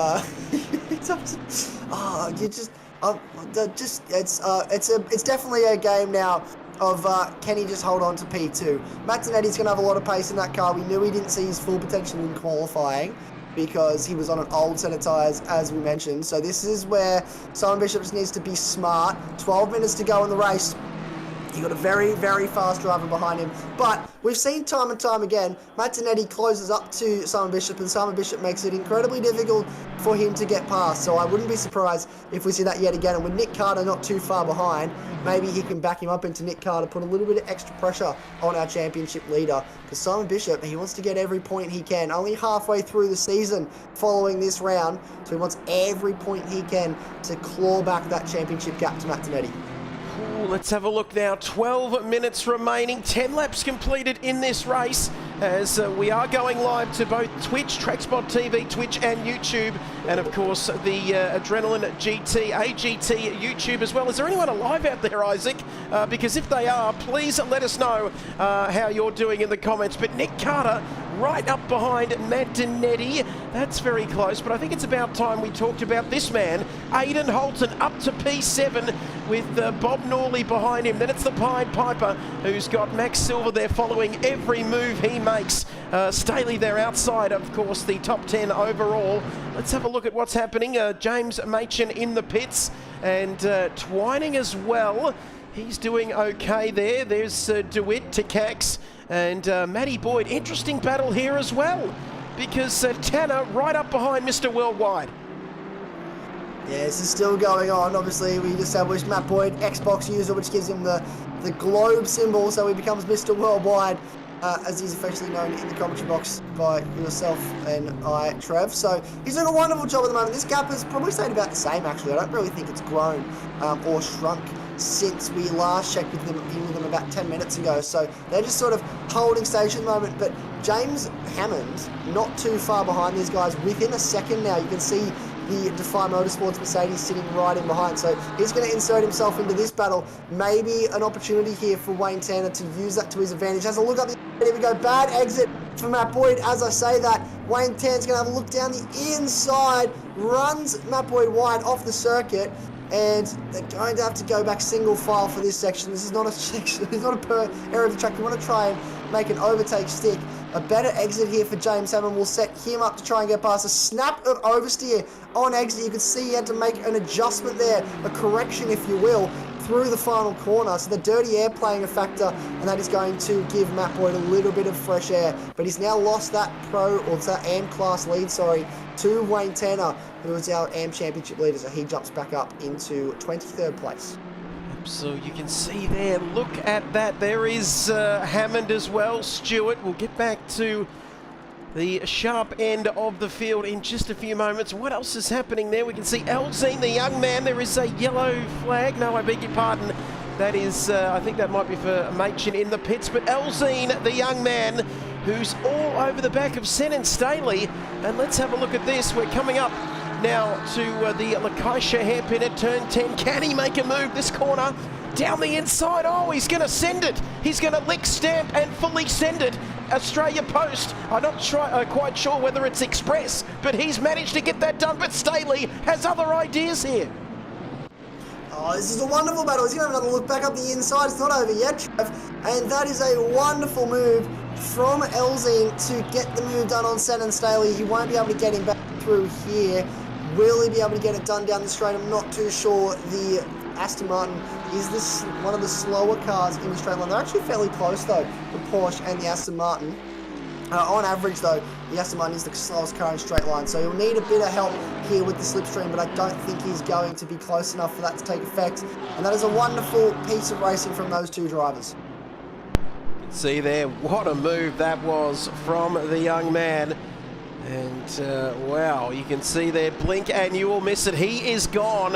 it's definitely a game now of can he just hold on to P2. Matt Donetti's going to have a lot of pace in that car. We knew he didn't see his full potential in qualifying because he was on an old set of tyres, as we mentioned. So this is where Simon Bishop just needs to be smart. 12 minutes to go in the race. He got a very, very fast driver behind him. But we've seen time and time again, Matt Donetti closes up to Simon Bishop, and Simon Bishop makes it incredibly difficult for him to get past. So I wouldn't be surprised if we see that yet again. And with Nick Carter not too far behind, maybe he can back him up into Nick Carter, put a little bit of extra pressure on our championship leader. Because Simon Bishop, he wants to get every point he can. Only halfway through the season following this round, so he wants every point he can to claw back that championship gap to Matt Donetti.
Ooh, let's have a look now. 12 minutes remaining. 10 laps completed in this race as we are going live to both Twitch, TrackSpotTV, Twitch and YouTube. And of course, the Adrenaline GT, AGT YouTube as well. Is there anyone alive out there, Isaac? Because if they are, please let us know how you're doing in the comments. But Nick Carter right up behind Matt Donetti. That's very close, but I think it's about time we talked about this man. Aidan Holton up to P7 with Bob Norley behind him. Then it's the Pied Piper who's got Max Silver there following every move he makes. Staley there outside, of course, the top 10 overall. Let's have a look at what's happening. James Machin in the pits and Twining as well. He's doing okay there. There's DeWitt to Cax and Matty Boyd. Interesting battle here as well because Tanner right up behind Mr. Worldwide.
Yeah, this is still going on. Obviously, we established Matt Boyd, Xbox user, which gives him the globe symbol, so he becomes Mr. Worldwide, as he's affectionately known in the commentary box by yourself and I, Trev. So he's doing a wonderful job at the moment. This gap has probably stayed about the same, actually. I don't really think it's grown or shrunk since we last checked with them about 10 minutes ago. So they're just sort of holding station at the moment. But James Hammond, not too far behind these guys, within a second now. You can see the Defy Motorsports Mercedes sitting right in behind. So he's going to insert himself into this battle. Maybe an opportunity here for Wayne Tanner to use that to his advantage. Has a look up the... Here we go. Bad exit for Matt Boyd. As I say that, Wayne Tanner's going to have a look down the inside. Runs Matt Boyd wide off the circuit. And they're going to have to go back single file for this section. This is not a section. It's not a per area of the track. You want to try and make an overtake stick. A better exit here for James Hammond will set him up to try and get past. A snap of oversteer on exit. You can see he had to make an adjustment there, a correction, if you will, through the final corner. So the dirty air playing a factor, and that is going to give Matt Boyd a little bit of fresh air. But he's now lost that that AM class lead, to Wayne Tanner, who is our AM championship leader. So he jumps back up into 23rd place.
So you can see there, look at that. There is Hammond as well. Stewart will get back to the sharp end of the field in just a few moments. What else is happening there? We can see Elzine, the young man. There is a yellow flag. No, I beg your pardon. That is, I think that might be for Machin in the pits. But Elzine, the young man, who's all over the back of Sen and Staley. And let's have a look at this. We're coming up now to the Lacaisha hairpin at turn 10. Can he make a move this corner? Down the inside. Oh, he's going to send it. He's going to lick, stamp and fully send it. Australia Post. I'm not quite sure whether it's express, but he's managed to get that done. But Staley has other ideas here.
Oh, this is a wonderful battle. He's going to have another look back up the inside. It's not over yet, Trev. And that is a wonderful move from Elzine to get the move done on Sen and Staley. He won't be able to get him back through here. Will he be able to get it done down the straight? I'm not too sure. The Aston Martin is this one of the slower cars in the straight line. They're actually fairly close though, the Porsche and the Aston Martin. On average though, the Aston Martin is the slowest car in straight line, so he'll need a bit of help here with the slipstream, but I don't think he's going to be close enough for that to take effect. And that is a wonderful piece of racing from those two drivers.
See there, what a move that was from the young man. And wow, you can see there, blink and you will miss it. He is gone.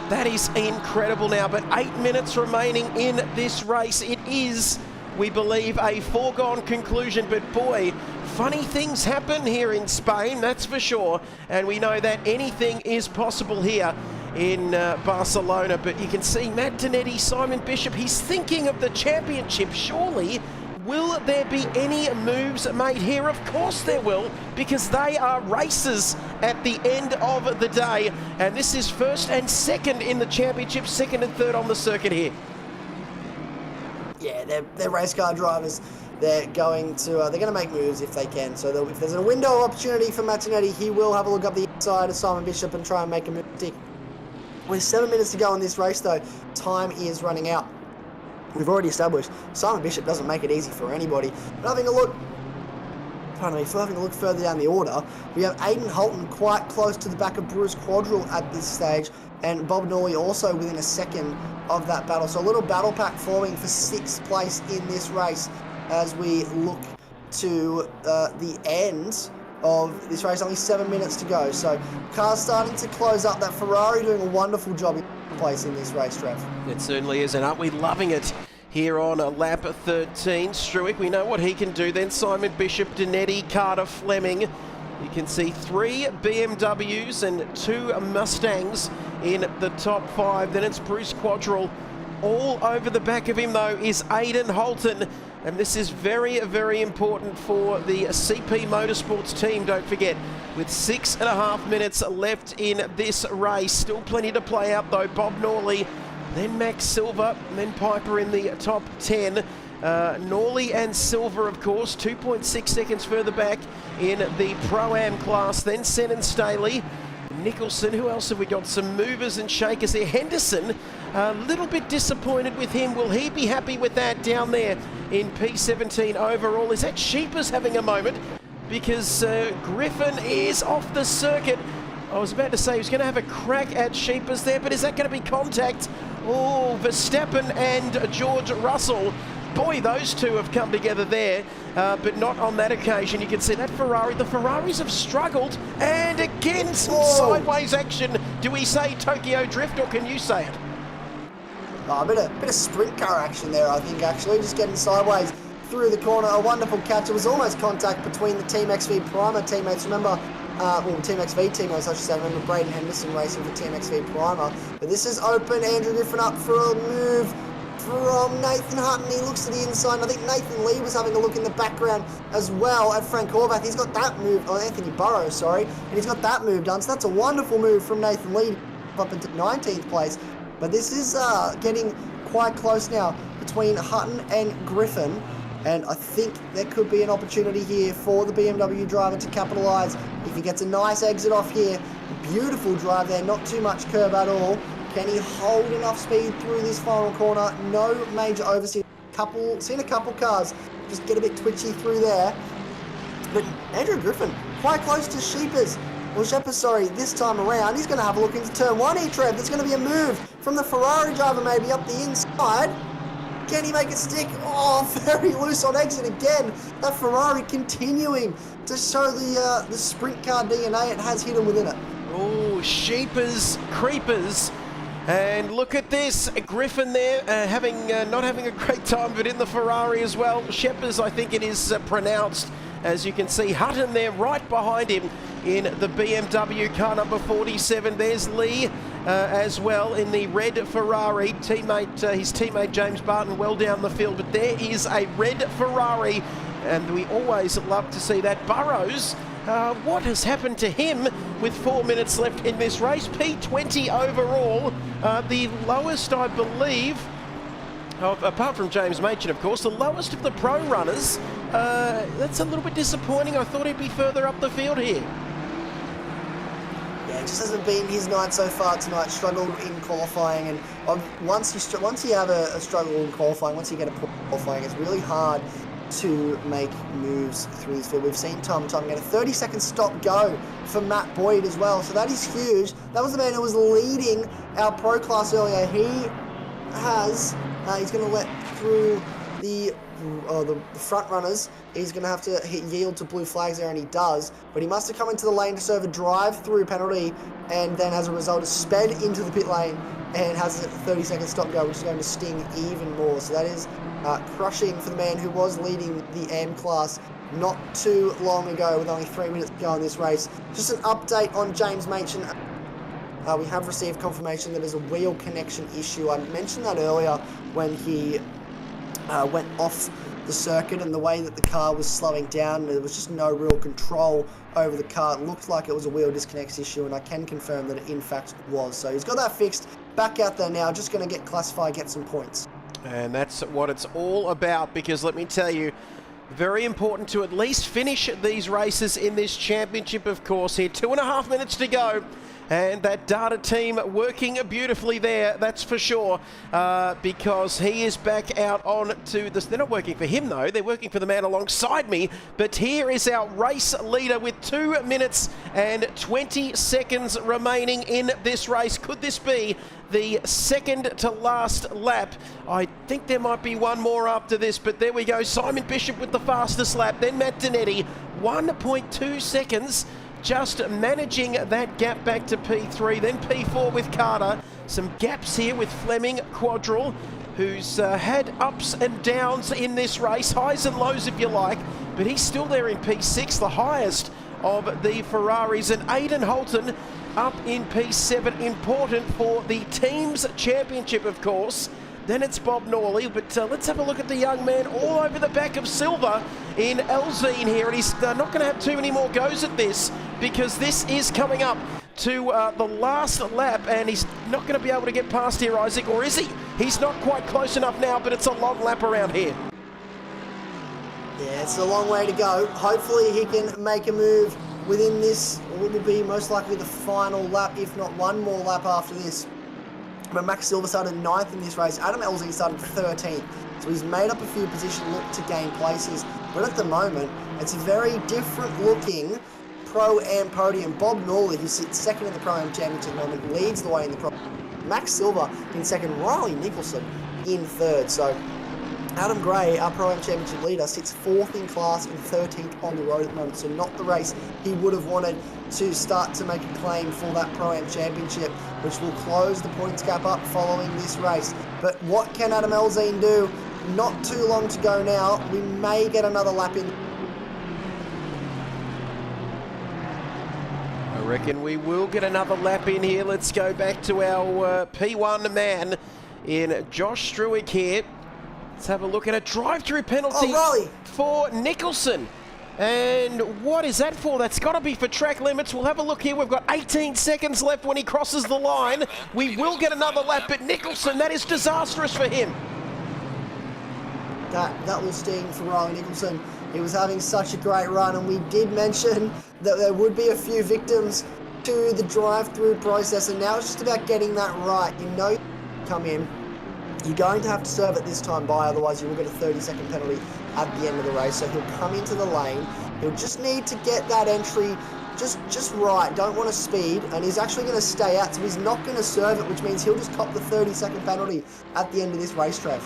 That is incredible now, but 8 minutes remaining in this race. It is, we believe, a foregone conclusion, but boy, funny things happen here in Spain, that's for sure. And we know that anything is possible here in Barcelona, but you can see Matt Donetti, Simon Bishop, he's thinking of the championship, surely. Will there be any moves made here? Of course there will, because they are races at the end of the day. And this is first and second in the championship, second and third on the circuit here.
Yeah, they're race car drivers. They're going to make moves if they can. So if there's a window of opportunity for Matt Donetti, he will have a look up the inside of Simon Bishop and try and make a move stick. With 7 minutes to go in this race though, time is running out. We've already established Simon Bishop doesn't make it easy for anybody. But having a look further down the order, we have Aidan Holton quite close to the back of Bruce Quadrille at this stage, and Bob Norley also within a second of that battle. So a little battle pack forming for 6th place in this race as we look to the end of this race. Only 7 minutes to go. So cars starting to close up. That Ferrari doing a wonderful job in place in this race, Trev.
It certainly is, and aren't we loving it here on lap 13. Struick, we know what he can do then. Simon Bishop, Donetti, Carter, Fleming. You can see 3 BMWs and 2 Mustangs in the top 5. Then it's Bruce Quadrille. All over the back of him, though, is Aidan Holton. And this is very, very important for the CP Motorsports team, don't forget. With 6.5 minutes left in this race. Still plenty to play out, though. Bob Norley, then Max Silver, then Piper in the top 10. Norley and Silver, of course, 2.6 seconds further back in the Pro-Am class. Then Sen and Staley. Nicholson, who else have we got? Some movers and shakers there. Henderson, a little bit disappointed with him. Will he be happy with that down there in P17 overall? Is that Sheepers having a moment? Because Griffin is off the circuit. I was about to say he was going to have a crack at Sheepers there, but is that going to be contact? Oh, Verstappen and George Russell. Boy, those two have come together there, but not on that occasion. You can see that Ferrari. The Ferraris have struggled, and again, some sideways action. Do we say Tokyo Drift, or can you say it?
Oh, a bit of sprint car action there, I think, actually. Just getting sideways through the corner. A wonderful catch. It was almost contact between the Team XV Primer teammates. Remember, Team XV teammates, I should say. Remember Braden Henderson racing for Team XV Primer. But this is open. Andrew Griffin up for a move from Nathan Hutton. He looks to the inside. I think Nathan Lee was having a look in the background as well at Frank Horvath. He's got that move, Anthony Burrows, sorry, and he's got that move done. So that's a wonderful move from Nathan Lee up into 19th place. But this is getting quite close now between Hutton and Griffin. And I think there could be an opportunity here for the BMW driver to capitalise if he gets a nice exit off here. Beautiful drive there, not too much curb at all. Can he hold enough speed through this final corner? No major oversteer. Seen a couple cars just get a bit twitchy through there. But Andrew Griffin, quite close to Sheepers. Well, Shepherd, sorry, this time around, he's going to have a look into turn 1 here, Trev. There's going to be a move from the Ferrari driver maybe up the inside. Can he make it stick? Oh, very loose on exit again. That Ferrari continuing to show the sprint car DNA it has hidden within it.
Oh, Sheepers, creepers. And look at this, Griffin there not having a great time, but in the Ferrari as well. Sheppers, I think it is pronounced, as you can see. Hutton there right behind him in the BMW car number 47. There's Lee as well in the red Ferrari. His teammate James Barton well down the field, but there is a red Ferrari, and we always love to see that. Burrows, what has happened to him with 4 minutes left in this race? P20 overall, the lowest, I believe, apart from James Machin, of course, the lowest of the pro runners That's a little bit disappointing. I thought he'd be further up the field here.
Yeah, it just hasn't been his night so far tonight. Struggled in qualifying, and once you have a struggle in qualifying, once you get a poor qualifying, it's really hard to make moves through this field. We've seen time and time again a 30-second stop go for Matt Boyd as well, so that is huge. That was the man who was leading our pro class earlier. He's going to let through the front runners. He's going to have to yield to blue flags there, and he does. But he must have come into the lane to serve a drive-through penalty, and then as a result has sped into the pit lane and has a 30-second stop go, which is going to sting even more. So that is crushing for the man who was leading the AM class not too long ago with only 3 minutes to go in this race. Just an update on James Machen. We have received confirmation that there's a wheel connection issue. I mentioned that earlier when he went off the circuit, and the way that the car was slowing down, there was just no real control over the car. It looked like it was a wheel disconnect issue, and I can confirm that it in fact was. So he's got that fixed, back out there now, just going to get classified, get some points.
And that's what it's all about, because let me tell you, very important to at least finish these races in this championship, of course. Here, 2.5 minutes to go. And that data team working beautifully there, that's for sure, because he is back out on to this. They're not working for him, though. They're working for the man alongside me. But here is our race leader with 2 minutes and 20 seconds remaining in this race. Could this be the second to last lap? I think there might be one more after this, but there we go. Simon Bishop with the fastest lap, then Matt Donetti, 1.2 seconds. Just managing that gap back to P3, then P4 with Carter. Some gaps here with Fleming Quadrille, who's had ups and downs in this race, highs and lows if you like, but he's still there in P6, the highest of the Ferraris. And Aidan Holton up in P7, important for the team's championship, of course. Then it's Bob Norley, but let's have a look at the young man all over the back of Silver in Elzine here, and he's not going to have too many more goes at this, because this is coming up to the last lap, and he's not going to be able to get past here, Isaac, or is he? He's not quite close enough now, but it's a long lap around here.
Yeah, it's a long way to go. Hopefully he can make a move within this, what will be most likely the final lap, if not one more lap after this. But Max Silver started 9th in this race. Adam Elzine started 13th. So he's made up a few positions, look to gain places. But at the moment, it's a very different looking Pro-Am podium. Bob Norley, who sits second in the Pro-Am Championship at the moment, leads the way in the Pro. Max Silver in second, Riley Nicholson in third. So Adam Gray, our Pro-Am Championship leader, sits 4th in class and 13th on the road at the moment. So not the race he would have wanted to start to make a claim for that Pro-Am Championship, which will close the points gap up following this race. But what can Adam Elzine do? Not too long to go now. We may get another lap in.
I reckon we will get another lap in here. Let's go back to our P1 man in Josh Struick here. Let's have a look at a drive-through penalty for Nicholson. And what is that for? That's got to be for track limits. We'll have a look here. We've got 18 seconds left when he crosses the line. We will get another lap, but Nicholson, that is disastrous for him.
That will sting for Riley Nicholson. He was having such a great run, and we did mention that there would be a few victims to the drive-through process, and now it's just about getting that right. You know you come in. You're going to have to serve it this time by, otherwise you will get a 30-second penalty at the end of the race. So he'll come into the lane. He'll just need to get that entry just right. Don't want to speed, and he's actually going to stay out, so he's not going to serve it, which means he'll just cop the 30-second penalty at the end of this race, Trev.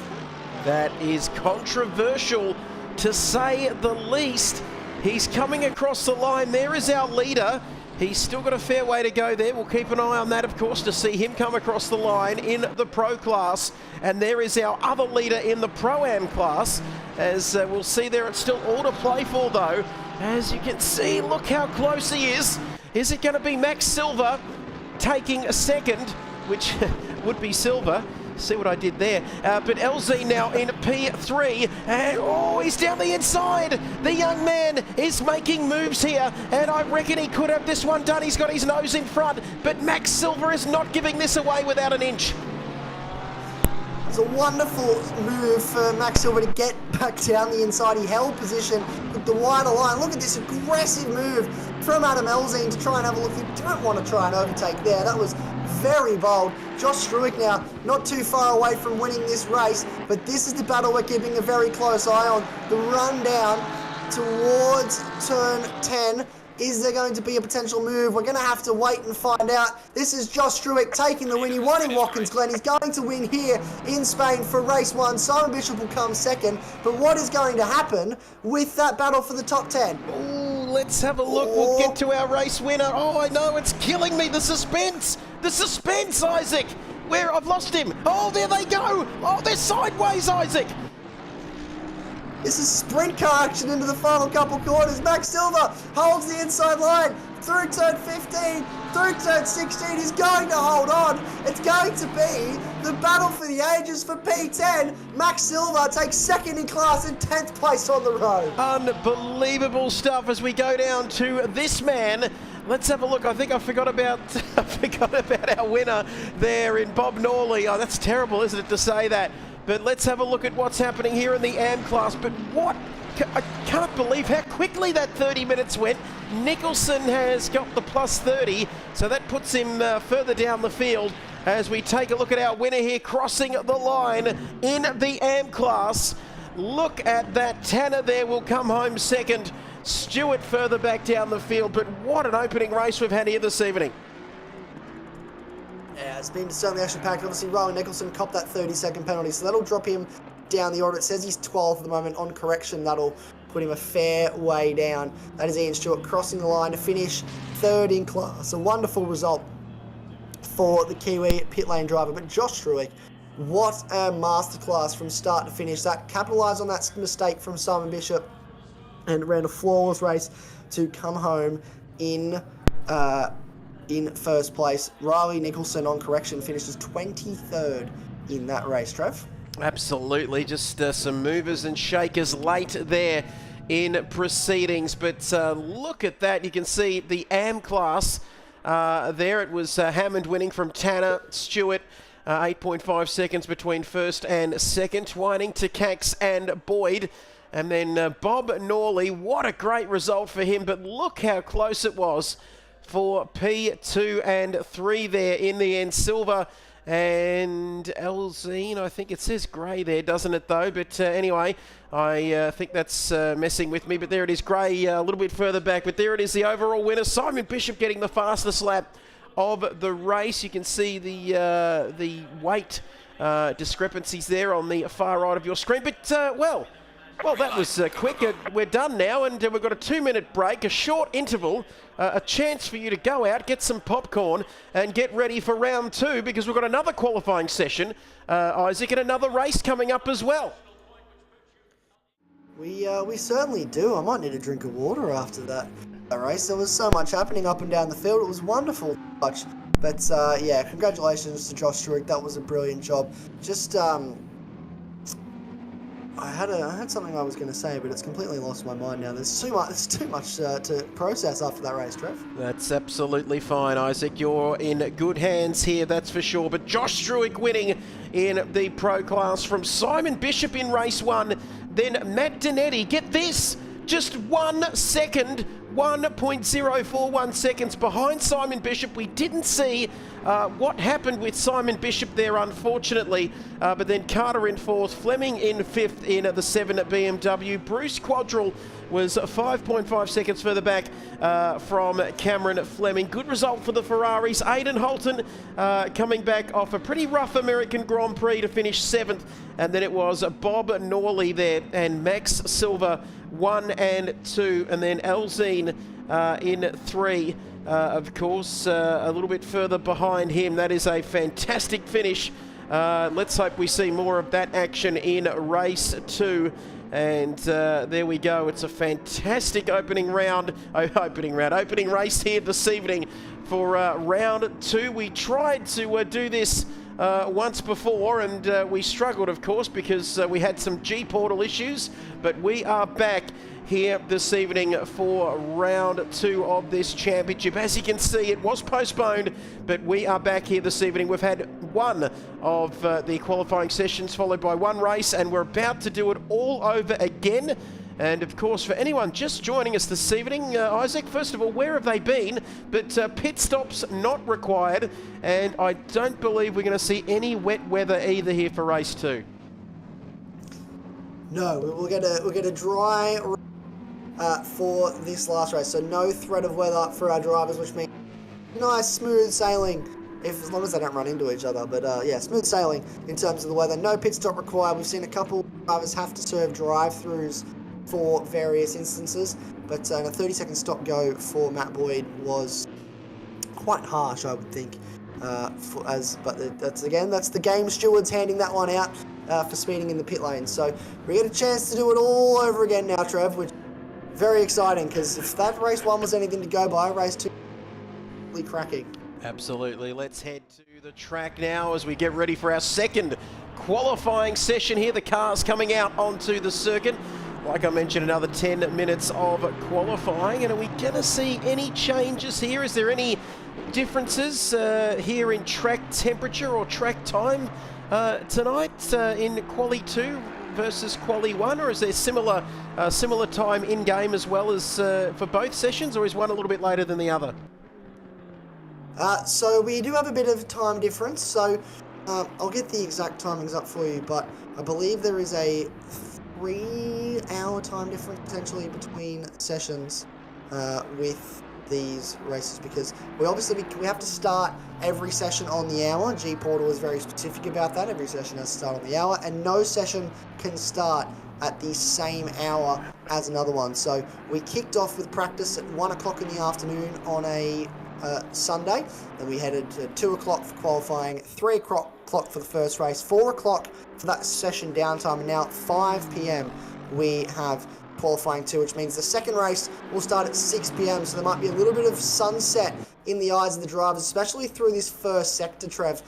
That is controversial, to say the least. He's coming across the line. There is our leader. He's still got a fair way to go there. We'll keep an eye on that, of course, to see him come across the line in the Pro class. And there is our other leader in the Pro-Am class. As we'll see there, it's still all to play for, though. As you can see, look how close he is. Is it going to be Max Silver taking a second, which would be Silver? See what I did there. But LZ now in P3, and he's down the inside. The young man is making moves here, and I reckon he could have this one done. He's got his nose in front, but Max Silver is not giving this away without an inch.
It's a wonderful move for Max Silver to get back down the inside. He held position with the wider line. Look at this aggressive move from Adam Elzine to try and have a look. You don't want to try and overtake there. That was very bold. Josh Struick now not too far away from winning this race, but this is the battle we're keeping a very close eye on. The run down towards turn 10. Is there going to be a potential move? We're going to have to wait and find out. This is Josh Struick taking the win. He won in Watkins Glen. He's going to win here in Spain for race 1. Simon Bishop will come second. But what is going to happen with that battle for the top 10?
Ooh, let's have a look. We'll get to our race winner. Oh, I know, it's killing me. The suspense. The suspense, Isaac. Where? I've lost him. Oh, there they go. Oh, they're sideways, Isaac.
This is sprint car action into the final couple quarters. Max Silver holds the inside line through turn 15, through turn 16. He's going to hold on. It's going to be the battle for the ages for P10. Max Silver takes second in class and 10th place on the road.
Unbelievable stuff as we go down to this man. Let's have a look. I think I forgot about our winner there in Bob Norley. Oh, that's terrible, isn't it, to say that? But let's have a look at what's happening here in the AM class. But what? I can't believe how quickly that 30 minutes went. Nicholson has got the plus 30, so that puts him further down the field as we take a look at our winner here crossing the line in the AM class. Look at that. Tanner there will come home second. Stewart further back down the field. But what an opening race we've had here this evening.
Yeah, it's been certainly action-packed. Obviously, Rowan Nicholson copped that 30-second penalty, so that'll drop him down the order. It says he's 12th at the moment. On correction, that'll put him a fair way down. That is Ian Stewart crossing the line to finish third in class. A wonderful result for the Kiwi pit lane driver. But Josh Struick, what a masterclass from start to finish. That capitalised on that mistake from Simon Bishop and ran a flawless race to come home in first place. Riley Nicholson, on correction, finishes 23rd in that race. Trev?
Absolutely, just some movers and shakers late there in proceedings. But look at that. You can see the AM class there. It was Hammond winning from Tanner. Stewart, 8.5 seconds between first and second. Twining to Cax and Boyd. And then Bob Norley, what a great result for him. But look how close it was for P2 and 3 there in the end. Silver and Elzine, I think it says grey there, doesn't it though? But anyway, I think that's messing with me. But there it is, grey a little bit further back. But there it is, the overall winner. Simon Bishop getting the fastest lap of the race. You can see the weight discrepancies there on the far right of your screen. But well, that was quick. We're done now, and we've got a 2-minute break, a short interval, a chance for you to go out, get some popcorn, and get ready for round 2, because we've got another qualifying session, Isaac, and another race coming up as well.
We certainly do. I might need a drink of water after that race. There was so much happening up and down the field. It was wonderful to watch. But yeah, congratulations to Josh Struick. That was a brilliant job. Just I had something I was going to say, but it's completely lost my mind now. There's too much to process after that race, Trev.
That's absolutely fine, Isaac. You're in good hands here, that's for sure. But Josh Struick winning in the pro class from Simon Bishop in race 1. Then Matt Donetti, get this, just 1 second, 1.041 seconds behind Simon Bishop. We didn't see what happened with Simon Bishop there, unfortunately. But then Carter in 4th, Fleming in 5th in the 7 at BMW. Bruce Quadrell was 5.5 seconds further back from Cameron Fleming. Good result for the Ferraris. Aidan Holton coming back off a pretty rough American Grand Prix to finish 7th. And then it was Bob Norley there and Max Silver 1 and 2. And then Elzine in 3. Of course, a little bit further behind him. That is a fantastic finish. Let's hope we see more of that action in race 2. And there we go. It's a fantastic opening race here this evening for round 2. We tried to do this once before, and we struggled, of course, because we had some G-Portal issues, but we are back here this evening for round 2 of this championship. As you can see, it was postponed, but we are back here this evening. We've had one of the qualifying sessions followed by one race, and we're about to do it all over again. And of course, for anyone just joining us this evening, Isaac, first of all, where have they been? But pit stops not required, and I don't believe we're going to see any wet weather either here for race 2.
No, we'll get a dry for this last race, so no threat of weather for our drivers, which means nice smooth sailing, as long as they don't run into each other. But yeah, smooth sailing in terms of the weather. No pit stop required. We've seen a couple drivers have to serve drive-throughs for various instances, but a 30-second stop go for Matt Boyd was quite harsh, I would think. That's the game stewards handing that one out for speeding in the pit lane. So we get a chance to do it all over again now, Trev, which is very exciting, because if that race 1 was anything to go by, race 2 really cracking.
Absolutely. Let's head to the track now as we get ready for our second qualifying session here. The cars coming out onto the circuit. Like I mentioned, another 10 minutes of qualifying. And are we going to see any changes here? Is there any differences here in track temperature or track time tonight in Quali 2 versus Quali 1? Or is there similar time in-game as well as for both sessions? Or is one a little bit later than the other?
So we do have a bit of time difference. So I'll get the exact timings up for you, but I believe there is a 3-hour time difference potentially between sessions with these races, because we have to start every session on the hour. G-Portal is very specific about that. Every session has to start on the hour, and no session can start at the same hour as another one. So we kicked off with practice at 1 o'clock in the afternoon on a Sunday. Then we headed to 2 o'clock for qualifying, 3 o'clock for the first race, 4 o'clock for that session downtime, and now at 5 p.m. we have qualifying 2, which means the second race will start at 6 p.m. So there might be a little bit of sunset in the eyes of the drivers, especially through this first sector, Trev,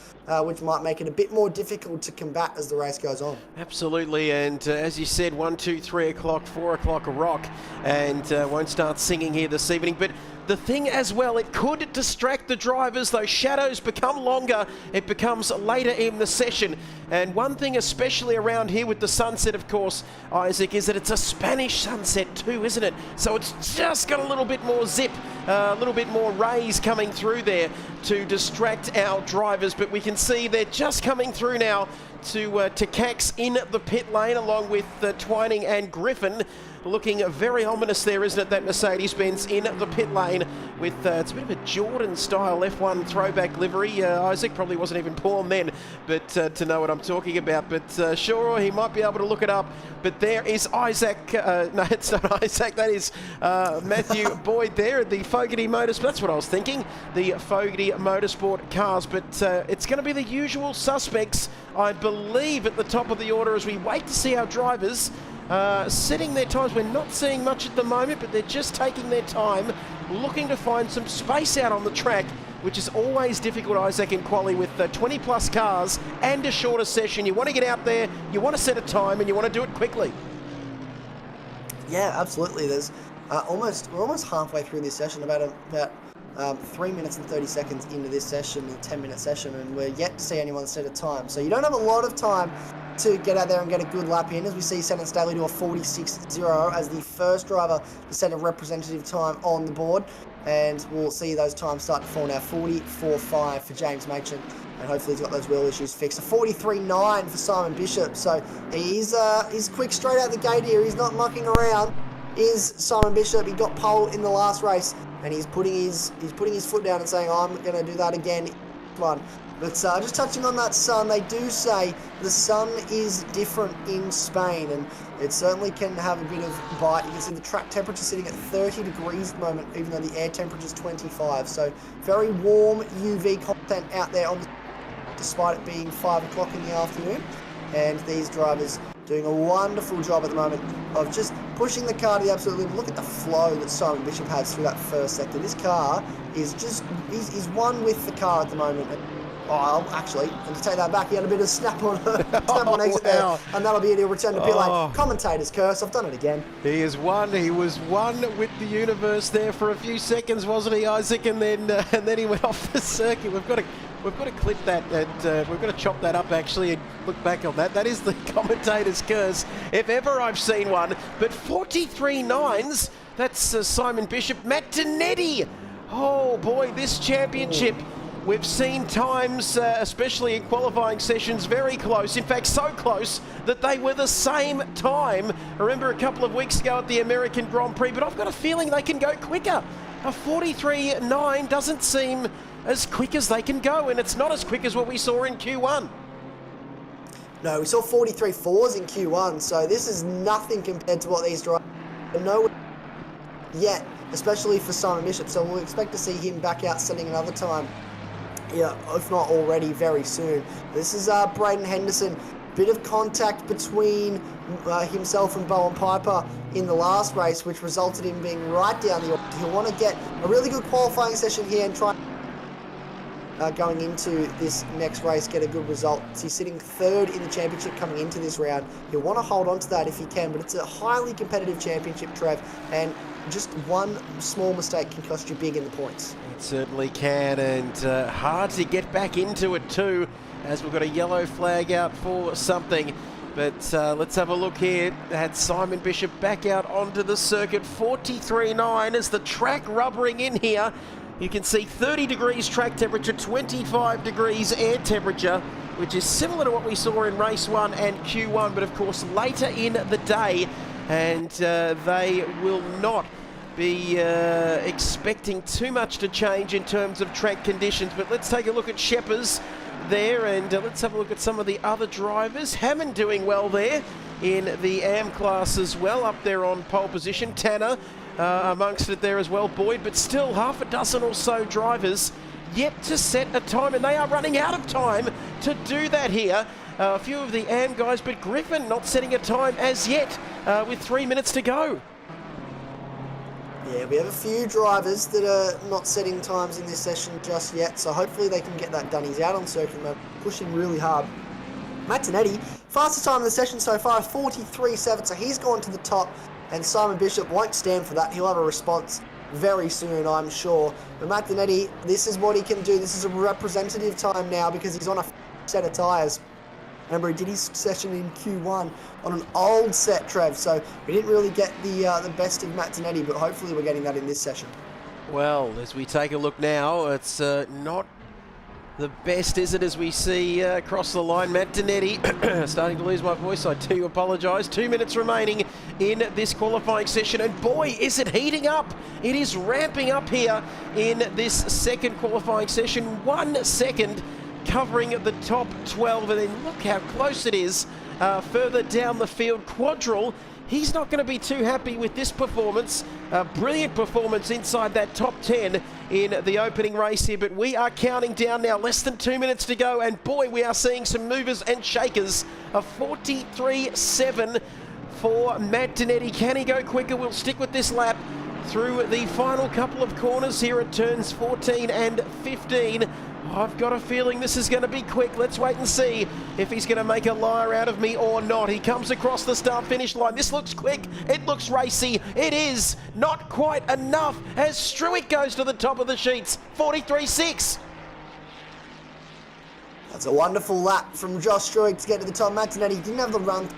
which might make it a bit more difficult to combat as the race goes on.
Absolutely, and as you said, 1, 2, 3 o'clock, 4 o'clock a rock, and won't start singing here this evening. But the thing as well, it could distract the drivers. Those shadows become longer, it becomes later in the session. And one thing especially around here with the sunset, of course, Isaac, is that it's a Spanish sunset too, isn't it? So it's just got a little bit more zip, a little bit more rays coming through there to distract our drivers. But we can see they're just coming through now to Cax in the pit lane, along with Twining and Griffin. Looking very ominous there, isn't it, that Mercedes-Benz in the pit lane with, it's a bit of a Jordan-style F1 throwback livery. Isaac probably wasn't even born then, but to know what I'm talking about. But sure, he might be able to look it up. But there is Isaac, no, it's not Isaac, that is Matthew Boyd there at the Fogarty Motorsport. That's what I was thinking, the Fogarty Motorsport cars. But it's going to be the usual suspects, I believe, at the top of the order as we wait to see our drivers setting their times. We're not seeing much at the moment, but they're just taking their time, looking to find some space out on the track, which is always difficult, Isaac, in quali with 20 plus cars and a shorter session. You want to get out there, you want to set a time, and you want to do it quickly.
Yeah, absolutely. There's we're almost halfway through this session, about 3 minutes and 30 seconds into this session, a 10-minute session, and we're yet to see anyone set a time. So you don't have a lot of time to get out there and get a good lap in, as we see Senate Staley do a 46.0 as the first driver to set a representative time on the board. And we'll see those times start to fall now. 44.5 for James Machin, and hopefully he's got those wheel issues fixed. A 43.9 for Simon Bishop, so he's quick straight out the gate here. He's not mucking around. Is Simon Bishop. He got pole in the last race, and he's putting his foot down and saying, I'm going to do that again. One. But just touching on that sun, they do say the sun is different in Spain, and it certainly can have a bit of bite. You can see the track temperature sitting at 30 degrees at the moment, even though the air temperature is 25. So very warm UV content out there, despite it being 5 o'clock in the afternoon. And these drivers doing a wonderful job at the moment of just pushing the car to the absolute limit. Look at the flow that Simon Bishop has through that first sector. This car is just, he's one with the car at the moment. Oh, actually, and to take that back, he had a bit of snap on exit there, and that'll be it. He'll return to pit lane. Commentator's curse. I've done it again.
He is one. He was one with the universe there for a few seconds, wasn't he, Isaac? And then he went off the circuit. We've got to clip that, and we've got to chop that up actually and look back on that. That is the commentator's curse, if ever I've seen one. But 43 nines. That's Simon Bishop. Matt Donetti. Oh boy, this championship. We've seen times, especially in qualifying sessions, very close. In fact, so close that they were the same time. I remember a couple of weeks ago at the American Grand Prix, but I've got a feeling they can go quicker. A 43.9 doesn't seem as quick as they can go, and it's not as quick as what we saw in Q1.
No, we saw 43.4s in Q1, so this is nothing compared to what these drivers know yet, especially for Simon Bishop. So we'll expect to see him back out setting another time. Yeah, if not already, very soon. This is Braden Henderson. Bit of contact between himself and Bowen Piper in the last race, which resulted in being right down the order. He'll want to get a really good qualifying session here and try going into this next race, get a good result. So he's sitting third in the championship coming into this round. He'll want to hold on to that if he can, but it's a highly competitive championship, Trev, and just one small mistake can cost you big in the points.
It certainly can, and hard to get back into it too, as we've got a yellow flag out for something. But let's have a look here. Had Simon Bishop back out onto the circuit. 43.9 as the track rubbering in here. You can see 30 degrees track temperature, 25 degrees air temperature, which is similar to what we saw in race 1 and Q1, but of course later in the day. And they will not be expecting too much to change in terms of track conditions. But let's take a look at Sheppers there, and let's have a look at some of the other drivers. Hammond doing well there in the AM class as well, up there on pole position. Tanner amongst it there as well. Boyd, but still half a dozen or so drivers yet to set a time, and they are running out of time to do that here. A few of the AM guys, but Griffin not setting a time as yet with 3 minutes to go.
Yeah, we have a few drivers that are not setting times in this session just yet, so hopefully they can get that done. He's out on circuit mode, pushing really hard. Matt Donetti, fastest time in the session so far, 43.7, so he's gone to the top, and Simon Bishop won't stand for that. He'll have a response very soon, I'm sure. But Matt Donetti, this is what he can do. This is a representative time now because he's on a set of tyres. Remember, he did his session in Q1 on an old set, Trev, so we didn't really get the best of Matt Donetti, but hopefully we're getting that in this session.
Well, as we take a look now, it's not the best, is it, as we see across the line. Matt Donetti, starting to lose my voice, I do apologise. 2 minutes remaining in this qualifying session, and boy, is it heating up. It is ramping up here in this second qualifying session. 1 second covering the top 12, and then look how close it is further down the field. Quadrille, he's not going to be too happy with this performance. A brilliant performance inside that top 10 in the opening race here, but we are counting down now, less than 2 minutes to go, and boy, we are seeing some movers and shakers. A 43.7 for Matt Donetti. Can he go quicker? We'll stick with this lap through the final couple of corners here at turns 14 and 15. I've got a feeling this is going to be quick. Let's wait and see if he's going to make a liar out of me or not. He comes across the start-finish line. This looks quick. It looks racy. It is not quite enough as Struick goes to the top of the sheets. 43.6.
That's a wonderful lap from Josh Struick to get to the top. Matt Donetti didn't have the run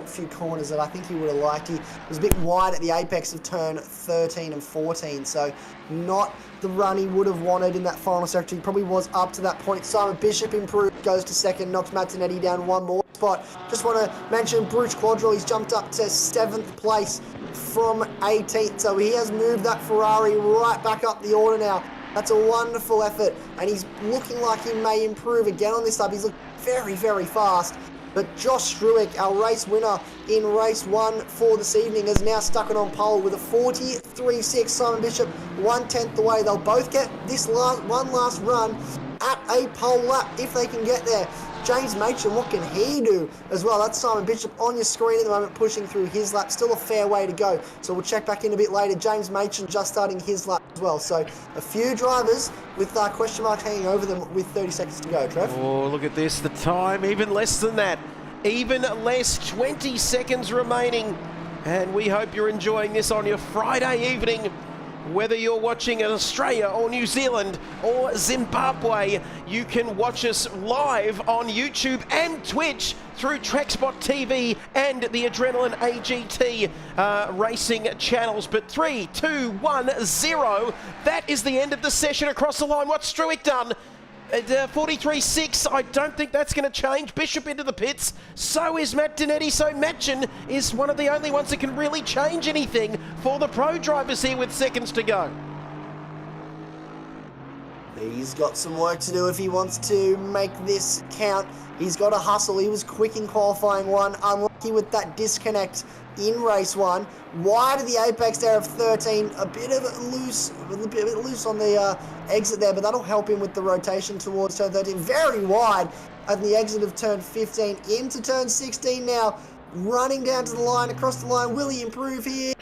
few corners that I think he would have liked. He was a bit wide at the apex of turn 13 and 14, so not the run he would have wanted in that final sector. He probably was up to that point. Simon Bishop improved, goes to second, knocks Matt Donetti down one more spot. Just want to mention Bruce Quadrille, he's jumped up to 7th place from 18th, so he has moved that Ferrari right back up the order now. That's a wonderful effort, and he's looking like he may improve again on this lap. He's looking very, very fast. But Josh Struick, our race winner in race 1 for this evening, is now stuck it on pole with a 43.6. Simon Bishop 1/10 away. They'll both get this last run at a pole lap if they can get there. James Machin, what can he do as well? That's Simon Bishop on your screen at the moment, pushing through his lap. Still a fair way to go, so we'll check back in a bit later. James Machin just starting his lap as well. So a few drivers with question marks hanging over them with 30 seconds to go, Trev.
Oh, look at this. The time, even less than that. Even less, 20 seconds remaining. And we hope you're enjoying this on your Friday evening. Whether you're watching in Australia or New Zealand or Zimbabwe, you can watch us live on YouTube and Twitch through TrackSpotTV and the Adrenaline AGT racing channels. But 3, 2, 1, 0. That is the end of the session across the line. What's Struick done? At 43.6, I don't think that's going to change. Bishop into the pits. So is Matt Donetti. So Machin is one of the only ones that can really change anything for the pro drivers here with seconds to go.
He's got some work to do if he wants to make this count. He's got to hustle. He was quick in qualifying one. Unlucky with that disconnect in race one. Wide of the apex there of 13. A bit loose on the exit there, but that'll help him with the rotation towards turn 13. Very wide at the exit of turn 15 into turn 16 now. Running down to the line, across the line. Will he improve here?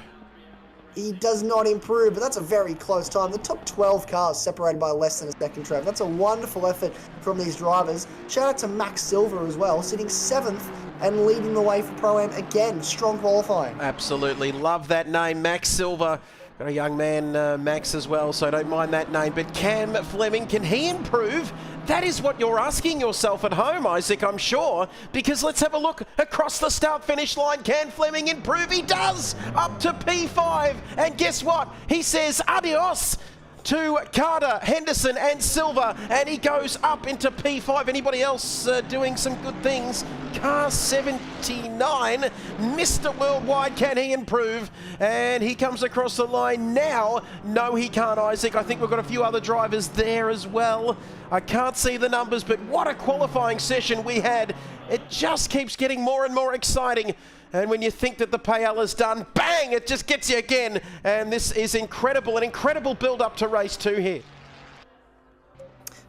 He does not improve, but that's a very close time. The top 12 cars separated by less than a second, Trev. That's a wonderful effort from these drivers. Shout out to Max Silver as well, sitting 7th and leading the way for Pro-Am again. Strong qualifying.
Absolutely. Love that name, Max Silver. Got a young man, Max, as well, so don't mind that name. But Cam Fleming, can he improve? That is what you're asking yourself at home, Isaac, I'm sure. Because let's have a look across the start-finish line. Can Fleming improve? He does! Up to P5. And guess what? He says adios to Carter, Henderson and Silver, and he goes up into P5. Anybody else doing some good things? Car 79, Mr. Worldwide, can he improve? And he comes across the line now. No, he can't, Isaac. I think we've got a few other drivers there as well. I can't see the numbers, but what a qualifying session we had. It just keeps getting more and more exciting. And when you think that the payout is done, bang, it just gets you again. And this is incredible, an incredible build-up to race 2 here.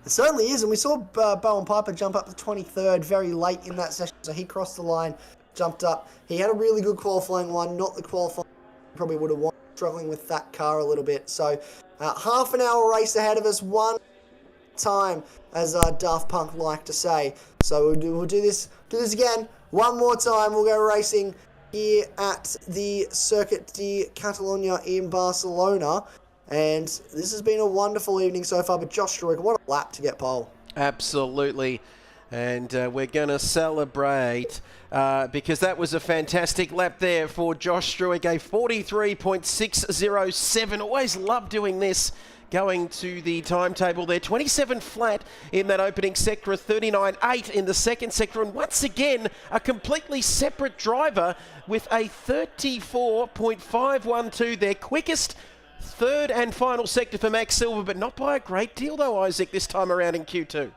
It certainly is, and we saw Bowen Piper jump up to 23rd very late in that session, so he crossed the line, jumped up. He had a really good qualifying one, not the qualifying he probably would have won, struggling with that car a little bit. So half an hour race ahead of us, one time, as Daft Punk like to say. So we'll do this again. One more time, we'll go racing here at the Circuit de Catalunya in Barcelona. And this has been a wonderful evening so far, but Josh Struick, what a lap to get pole.
Absolutely. And we're going to celebrate because that was a fantastic lap there for Josh Struick, a 43.607. Always love doing this. Going to the timetable there, 27 flat in that opening sector, 39.8 in the second sector, and once again, a completely separate driver with a 34.512, their quickest third and final sector for Max Silver, but not by a great deal though, Isaac, this time around in Q2.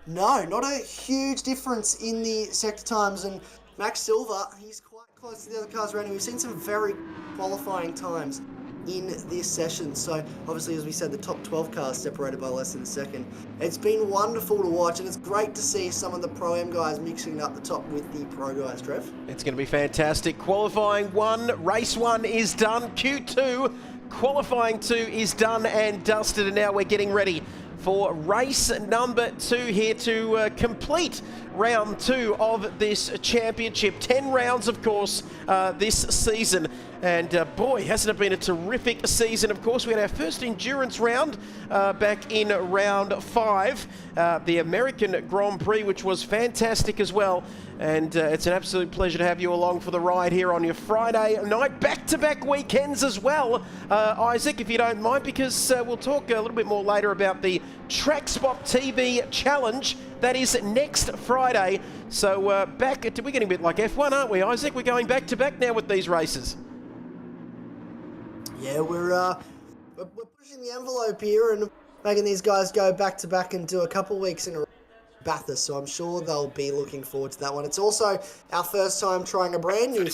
No, not a huge difference in the sector times, and Max Silver, he's quite close to the other cars around him. We've seen some very qualifying times in this session. So obviously, as we said, the top 12 cars separated by less than a second. It's been wonderful to watch, and it's great to see some of the Pro-Am guys mixing up the top with the Pro guys, Trev.
It's going to be fantastic. Qualifying 1, race 1 is done. Q2, qualifying 2 is done and dusted, and now we're getting ready for race number 2 here to complete round 2 of this championship. 10 rounds, of course, this season. And boy, hasn't it been a terrific season. Of course, we had our first endurance round back in round 5, the American Grand Prix, which was fantastic as well. And it's an absolute pleasure to have you along for the ride here on your Friday night. Back-to-back weekends as well, Isaac, if you don't mind, because we'll talk a little bit more later about the TrackSpotTV challenge. That is next Friday. So we're getting a bit like F1, aren't we, Isaac? We're going back-to-back now with these races.
Yeah, we're pushing the envelope here and making these guys go back-to-back and do a couple weeks in a row. Bathurst, so I'm sure they'll be looking forward to that one. It's also our first time trying a brand new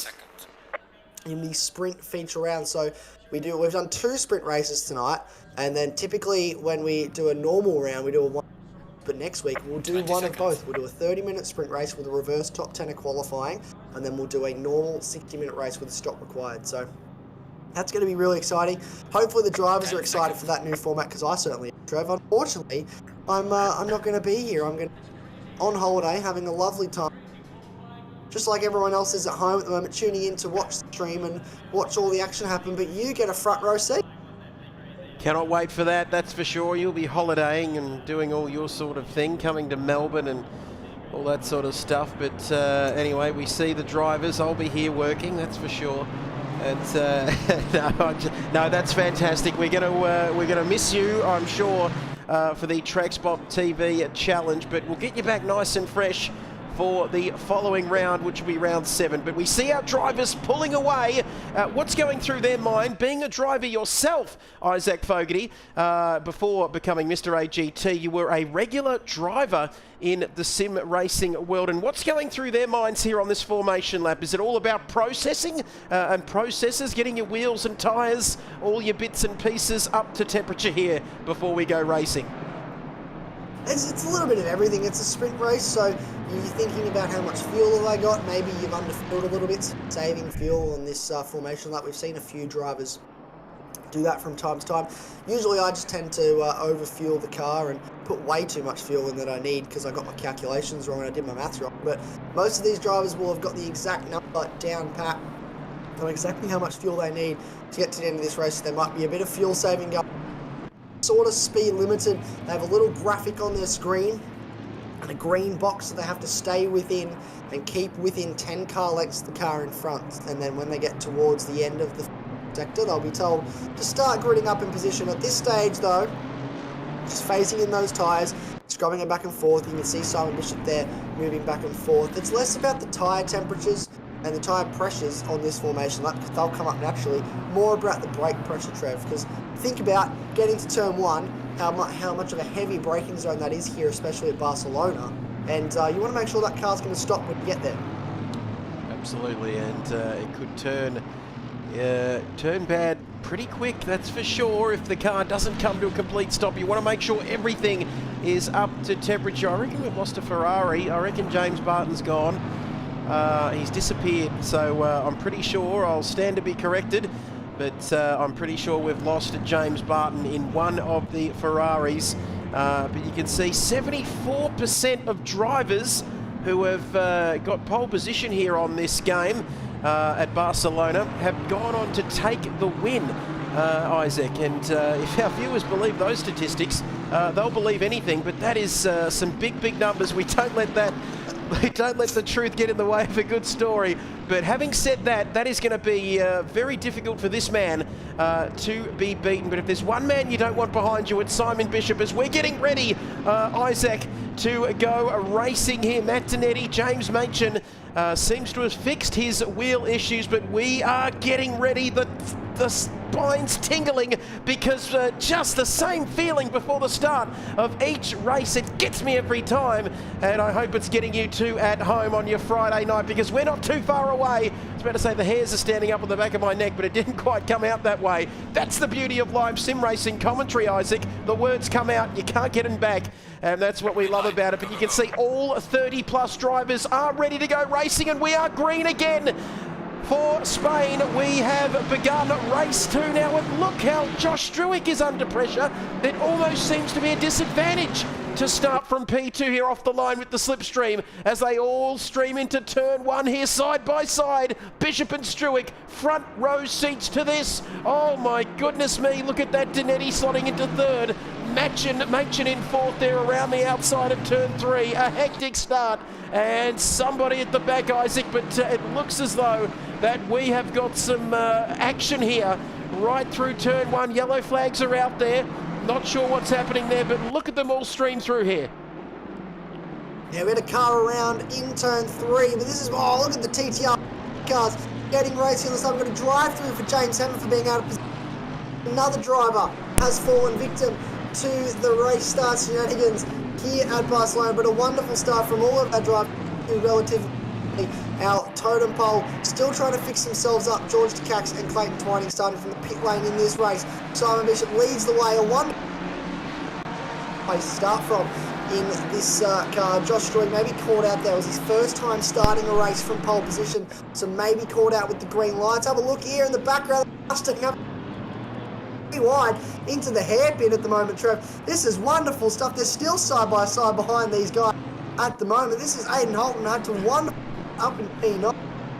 in the sprint feature round. So we've done 2 sprint races tonight, and then typically when we do a normal round, we do a one but next week we'll do one of both. We'll do a 30-minute sprint race with a reverse top 10 of qualifying, and then we'll do a normal 60-minute race with a stop required. So that's going to be really exciting. Hopefully the drivers are excited for that new format, because I certainly am, Trev. Unfortunately, I'm not going to be here. I'm going to on holiday, having a lovely time, just like everyone else is at home at the moment, tuning in to watch the stream and watch all the action happen. But you get a front row seat.
Cannot wait for that, that's for sure. You'll be holidaying and doing all your sort of thing, coming to Melbourne and all that sort of stuff. But anyway, we see the drivers. I'll be here working, that's for sure. And no, that's fantastic. We're gonna miss you, I'm sure, for the TrackSpotTV challenge, but we'll get you back nice and fresh for the following round, which will be round 7. But we see our drivers pulling away. What's going through their mind? Being a driver yourself, Isaac Fogarty, before becoming Mr. AGT, you were a regular driver in the sim racing world. And what's going through their minds here on this formation lap? Is it all about processing and processes, getting your wheels and tyres, all your bits and pieces up to temperature here before we go racing?
It's a little bit of everything. It's a sprint race, so you're thinking about how much fuel have I got. Maybe you've underfueled a little bit, saving fuel on this formation lap. We've seen a few drivers do that from time to time. Usually I just tend to overfuel the car and put way too much fuel in that I need, because I got my calculations wrong and I did my maths wrong. But most of these drivers will have got the exact number down pat on exactly how much fuel they need to get to the end of this race. So there might be a bit of fuel saving going. Sort of speed limited. They have a little graphic on their screen and a green box that they have to stay within and keep within 10 car lengths of the car in front. And then when they get towards the end of the sector, they'll be told to start gridding up in position. At this stage though, just phasing in those tyres, scrubbing them back and forth. You can see Simon Bishop there moving back and forth. It's less about the tyre temperatures and the tyre pressures on this formation lap, because they'll come up naturally, more about the brake pressure, Trev, because think about getting to turn 1, how much of a heavy braking zone that is here, especially at Barcelona, and you want to make sure that car's going to stop when you get there.
Absolutely, and it could turn bad pretty quick, that's for sure, if the car doesn't come to a complete stop. You want to make sure everything is up to temperature. I reckon we've lost a Ferrari. I reckon James Barton's gone. He's disappeared, so I'm pretty sure, I'll stand to be corrected, but I'm pretty sure we've lost James Barton in one of the Ferraris. But you can see 74% of drivers who have got pole position here on this game at Barcelona have gone on to take the win, Isaac. And if our viewers believe those statistics, they'll believe anything, but that is some big numbers. We don't let the truth get in the way of a good story. But having said that, that is going to be very difficult for this man to be beaten. But if there's one man you don't want behind you, it's Simon Bishop, as we're getting ready, Isaac, to go racing here. Matt Donetti, James Machen seems to have fixed his wheel issues, but we are getting ready. The spine's tingling, because just the same feeling before the start of each race, it gets me every time, and I hope it's getting you too at home on your Friday night, because we're not too far away. I was about to say the hairs are standing up on the back of my neck, but it didn't quite come out that way. That's the beauty of live sim racing commentary, Isaac. The words come out, you can't get them back, and that's what we love about it. But you can see all 30 plus drivers are ready to go racing, and we are green again. For Spain, we have begun race 2 now, and look how Josh Struick is under pressure. It almost seems to be a disadvantage to start from P2 here off the line with the slipstream, as they all stream into turn 1 here side by side. Bishop and Struick, front row seats to this. Oh my goodness me, look at that. Donetti slotting into 3rd. Machen in 4th there around the outside of turn 3. A hectic start, and somebody at the back, Isaac, but it looks as though that we have got some action here right through turn 1. Yellow flags are out there. Not sure what's happening there, but look at them all stream through here.
Yeah, we had a car around in turn 3, but this is, oh, look at the TTR cars getting racing on the side. We've got a drive through for James Hammond for being out of position. Another driver has fallen victim to the race start shenanigans here at Barcelona, but a wonderful start from all of our drivers, relatively. Our totem pole still trying to fix themselves up. George DeCax and Clayton Twining starting from the pit lane in this race. Simon Bishop leads the way. A wonderful place to start from. in this car. Josh Struig maybe called out there. It was his first time starting a race from pole position, so maybe called out with the green lights. Have a look here in the background. Mustang up wide into the hairpin at the moment, Trev. This is wonderful stuff. They're still side by side behind these guys at the moment. This is Aiden Holton had to wonderful up in P9,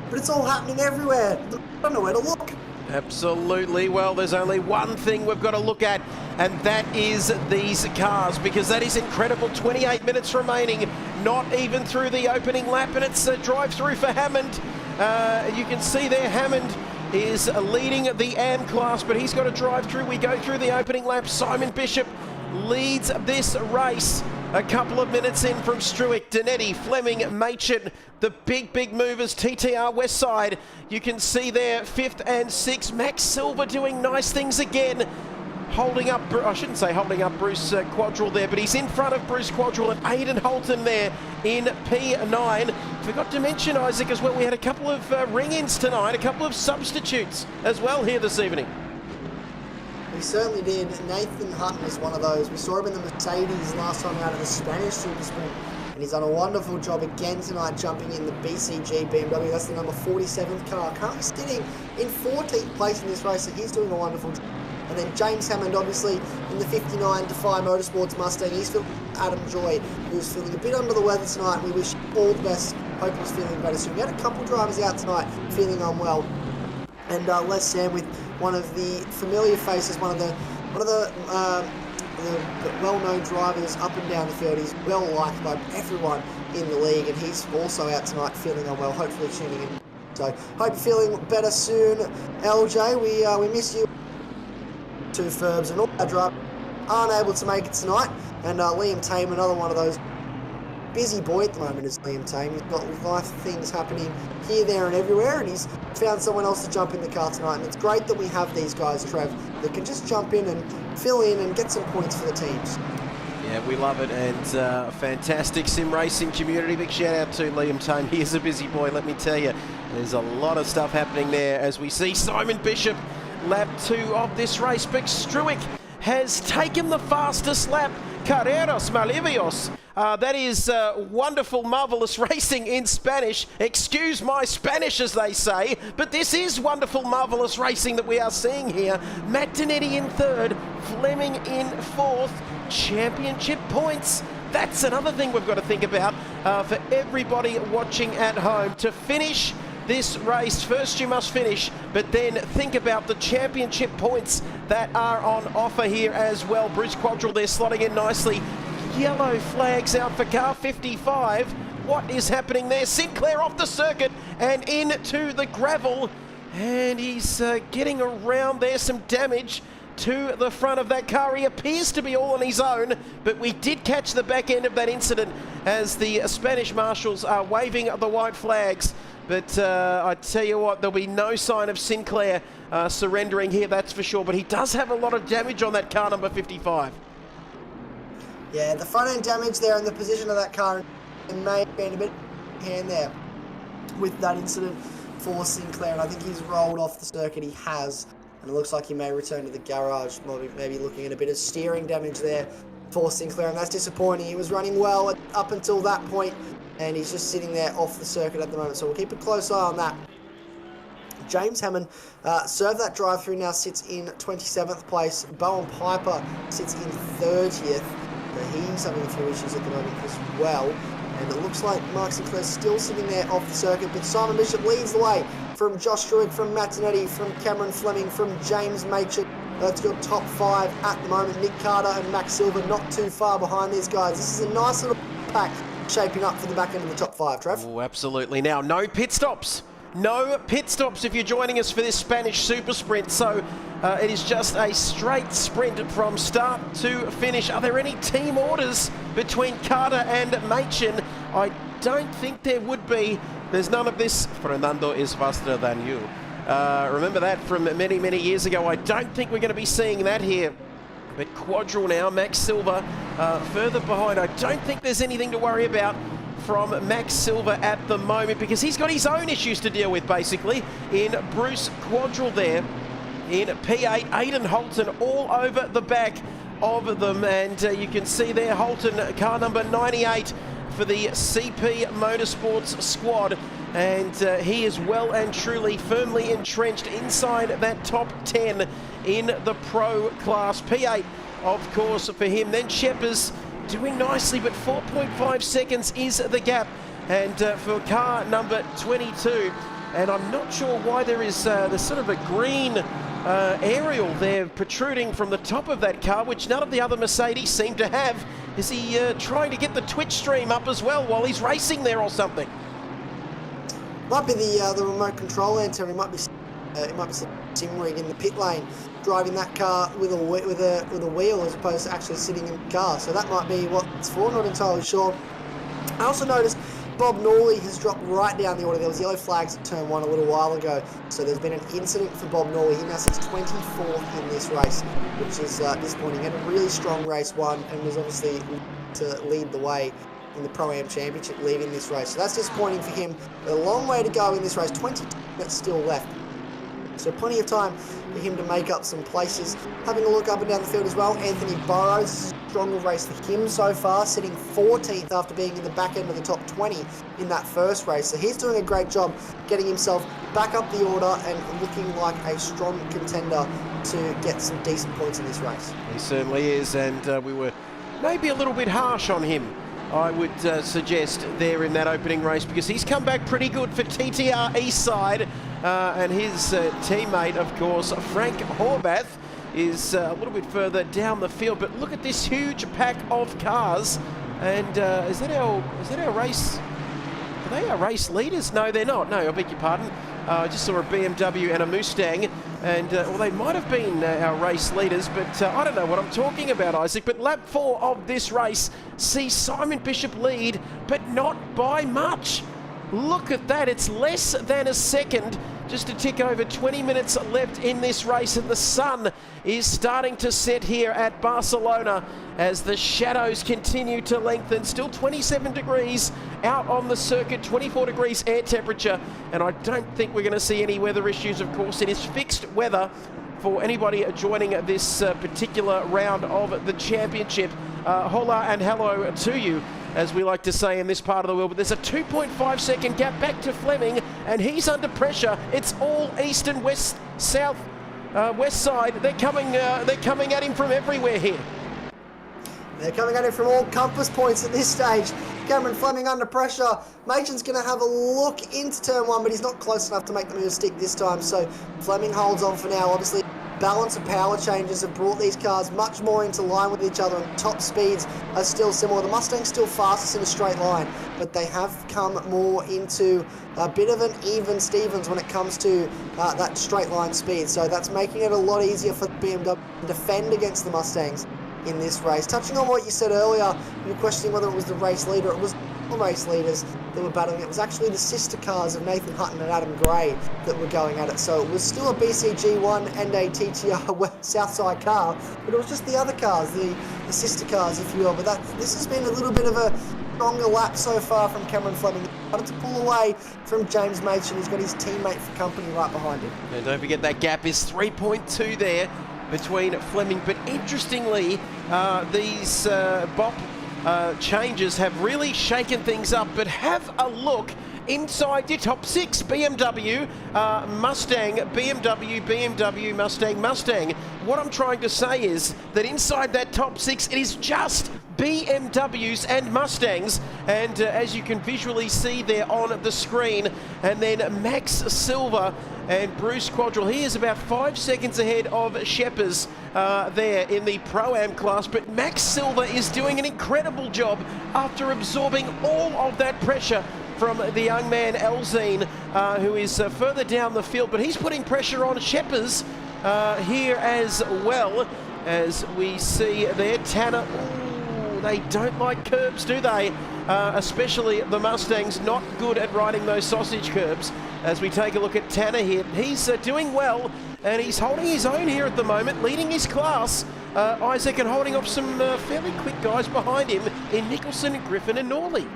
but it's all happening everywhere. I don't know where to look.
Absolutely. Well, there's only one thing we've got to look at, and that is these cars, because that is incredible. 28 minutes remaining, not even through the opening lap, and it's a drive-through for Hammond. You can see there Hammond is leading the AM class, but he's got a drive-through. We go through the opening lap. Simon Bishop leads this race a couple of minutes in from Struick, Danetti, Fleming, Machin, the big movers, TTR West Side. You can see there 5th and 6th. Max Silver doing nice things again. Holding up, I shouldn't say holding up Bruce Quadrell there, but he's in front of Bruce Quadrell and Aiden Holton there in P9. Forgot to mention, Isaac, as well, we had a couple of ring-ins tonight, a couple of substitutes as well here this evening.
We certainly did. Nathan Hutton is one of those. We saw him in the Mercedes last time out of the Spanish SuperSprint, and he's done a wonderful job again tonight jumping in the BCG BMW. That's the number 47th car. Currently sitting in 14th place in this race, so he's doing a wonderful job. And then James Hammond, obviously, in the 59 Defy Motorsports Mustang. He's feeling Adam Joy, who's feeling a bit under the weather tonight. We wish all the best. Hope he's feeling better soon. We had a couple drivers out tonight feeling unwell. And Les Sam with one of the familiar faces, one of the well-known drivers up and down the field. He's well liked by everyone in the league, and he's also out tonight feeling unwell, hopefully tuning in. So hope you're feeling better soon, LJ. We miss you. Two Ferbs and all our drivers aren't able to make it tonight, and Liam Tame, another one of those. Busy boy at the moment is Liam Tame. He's got life things happening here, there and everywhere, and he's found someone else to jump in the car tonight. And it's great that we have these guys, Trev, that can just jump in and fill in and get some points for the teams.
Yeah, we love it, and fantastic sim racing community. Big shout out to Liam Tame. He is a busy boy, let me tell you. There's a lot of stuff happening there as we see Simon Bishop, lap 2 of this race. Big Struick has taken the fastest lap. Carreras Malivios. That is wonderful, marvellous racing in Spanish. Excuse my Spanish, as they say, but this is wonderful, marvellous racing that we are seeing here. Matt Danetti in 3rd, Fleming in 4th. Championship points. That's another thing we've got to think about for everybody watching at home. To finish this race, first you must finish, but then think about the championship points that are on offer here as well. Bruce Quadrell there slotting in nicely. Yellow flags out for car 55. What is happening there? Sinclair off the circuit and into the gravel, and he's getting around there. Some damage to the front of that car. He appears to be all on his own, but we did catch the back end of that incident as the Spanish marshals are waving the white flags. But I tell you what, there'll be no sign of Sinclair surrendering here, that's for sure. But he does have a lot of damage on that car number 55.
Yeah, the front end damage there and the position of that car may have been a bit hand there with that incident for Sinclair. And I think he's rolled off the circuit. He has. And it looks like he may return to the garage, maybe looking at a bit of steering damage there for Sinclair. And that's disappointing. He was running well up until that point, and he's just sitting there off the circuit at the moment. So we'll keep a close eye on that. James Hammond served that drive-through, now sits in 27th place. Bowen Piper sits in 30th. He's having a few issues at the moment as well. And it looks like Mark Sinclair's still sitting there off the circuit, but Simon Bishop leads the way from Josh Struig, from Matt Danetti, from Cameron Fleming, from James Machin. That's your top 5 at the moment. Nick Carter and Max Silver not too far behind these guys. This is a nice little pack shaping up for the back end of the top 5, Trev.
Oh, absolutely. Now, no pit stops. No pit stops if you're joining us for this Spanish Super Sprint. So it is just a straight sprint from start to finish. Are there any team orders between Carter and Machin? I don't think there would be. There's none of this. Fernando is faster than you. Remember that from many, many years ago. I don't think we're going to be seeing that here. But Quadrell now, Max Silver further behind. I don't think there's anything to worry about from Max Silver at the moment, because he's got his own issues to deal with, basically, in Bruce Quadrell there in P8. Aiden Holton all over the back of them, and you can see there Holton, car number 98 for the CP Motorsports squad, and he is well and truly firmly entrenched inside that top 10 in the pro class. P8, of course, for him. Then Sheppers doing nicely, but 4.5 seconds is the gap. And for car number 22, and I'm not sure why there is there's sort of a green aerial there protruding from the top of that car, which none of the other Mercedes seem to have. Is he trying to get the Twitch stream up as well while he's racing there or something?
Might be the remote control antenna. It might be sim rig in the pit lane, driving that car with a wheel as opposed to actually sitting in the car. So that might be what it's for. Not entirely sure. I also noticed Bob Norley has dropped right down the order. There was yellow flags at turn 1 a little while ago, so there's been an incident for Bob Norley. He now sits 24th in this race, which is disappointing. He had a really strong race 1 and was obviously to lead the way in the Pro-Am Championship, leading this race. So that's disappointing for him. But a long way to go in this race, 20 minutes still left. So plenty of time for him to make up some places. Having a look up and down the field as well, Anthony Burrows, this is a stronger race for him so far, sitting 14th after being in the back end of the top 20 in that first race. So he's doing a great job getting himself back up the order and looking like a strong contender to get some decent points in this race.
He certainly is, and we were maybe a little bit harsh on him, I would suggest, there in that opening race, because he's come back pretty good for TTR Eastside, and his teammate, of course, Frank Horvath, is a little bit further down the field. But look at this huge pack of cars, and is that our race? Are they our race leaders? No, they're not. No, I beg your pardon. I just saw a BMW and a Mustang, and well, they might have been our race leaders, but I don't know what I'm talking about, Isaac. But lap 4 of this race sees Simon Bishop lead, but not by much. Look at that, it's less than a second. Just a tick over 20 minutes left in this race, and the sun is starting to set here at Barcelona as the shadows continue to lengthen. Still 27 degrees out on the circuit, 24 degrees air temperature, and I don't think we're going to see any weather issues. Of course, it is fixed weather for anybody joining this particular round of the championship. Hola and hello to you, as we like to say in this part of the world. But there's a 2.5 second gap back to Fleming, and he's under pressure. It's all east and west, south, west side. They're coming at him from everywhere here.
They're coming at him from all compass points at this stage. Cameron Fleming under pressure. Machin's going to have a look into turn 1, but he's not close enough to make the move stick this time. So Fleming holds on for now. Obviously, balance and power changes have brought these cars much more into line with each other, and top speeds are still similar. The Mustang's still fastest in a straight line, but they have come more into a bit of an even Stevens when it comes to that straight line speed. So that's making it a lot easier for the BMW to defend against the Mustangs in this race. Touching on what you said earlier, you were questioning whether it was the race leader. It was the race leaders that were battling. It was actually the sister cars of Nathan Hutton and Adam Gray that were going at it. So it was still a BCG1 and a TTR Southside car, but it was just the other cars, the sister cars, if you will. But this has been a little bit of a stronger lap so far from Cameron Fleming. He started to pull away from James Machin. He's got his teammate for company right behind him.
And don't forget that gap is 3.2 there between Fleming. But interestingly, these BOP changes have really shaken things up. But have a look inside your top 6. BMW, Mustang, BMW, Mustang, Mustang. What I'm trying to say is that inside that top 6, it is just BMWs and Mustangs, and as you can visually see there on the screen, and then Max Silver and Bruce Quadrell. He is about 5 seconds ahead of Sheppers there in the Pro-Am class, but Max Silver is doing an incredible job after absorbing all of that pressure from the young man Elzine, who is further down the field, but he's putting pressure on Sheppers here as well, as we see there. Tanner, ooh, they don't like curbs, do they? Especially the Mustangs, not good at riding those sausage curbs. As we take a look at Tanner here, he's doing well, and he's holding his own here at the moment, leading his class. Isaac, and holding off some fairly quick guys behind him in Nicholson, Griffin and Norley.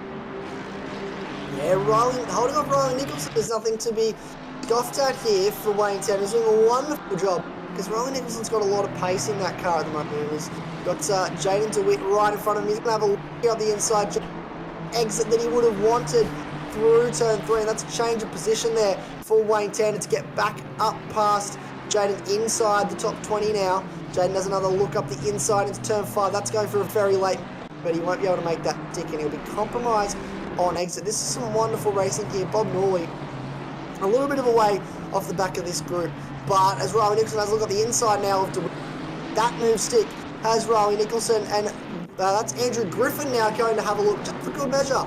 Yeah, holding off Riley Nicholson is nothing to be scoffed at here for Wayne Tanner. He's doing a wonderful job because Riley Nicholson's got a lot of pace in that car at the moment. He's got Jaden DeWitt right in front of him. He's going to have a look on the inside exit that he would have wanted through turn 3, and that's a change of position there for Wayne Tanner to get back up past Jaden inside the top 20 now. Jaden has another look up the inside into turn 5. That's going for a very late, but he won't be able to make that stick, and he'll be compromised on exit. This is some wonderful racing here. Bob Norley, a little bit of a way off the back of this group, but as Riley Nicholson has a look at the inside now of DeWitt, that move stick has Riley Nicholson, and that's Andrew Griffin now going to have a look just for good measure.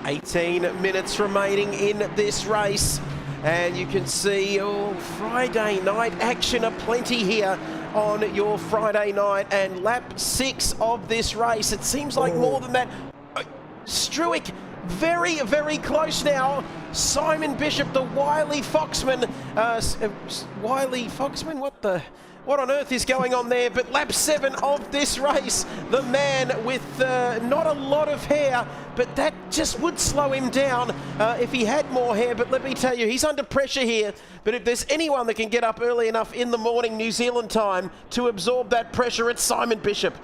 18 minutes remaining in this race, and you can see Friday night action aplenty here on your Friday night, and lap 6 of this race. It seems like more than that. Struick very, very close now. Simon Bishop, the wily Foxman. Wily Foxman? What on earth is going on there? But lap 7 of this race, the man with not a lot of hair, but that just would slow him down if he had more hair. But let me tell you, he's under pressure here. But if there's anyone that can get up early enough in the morning New Zealand time to absorb that pressure, it's Simon Bishop.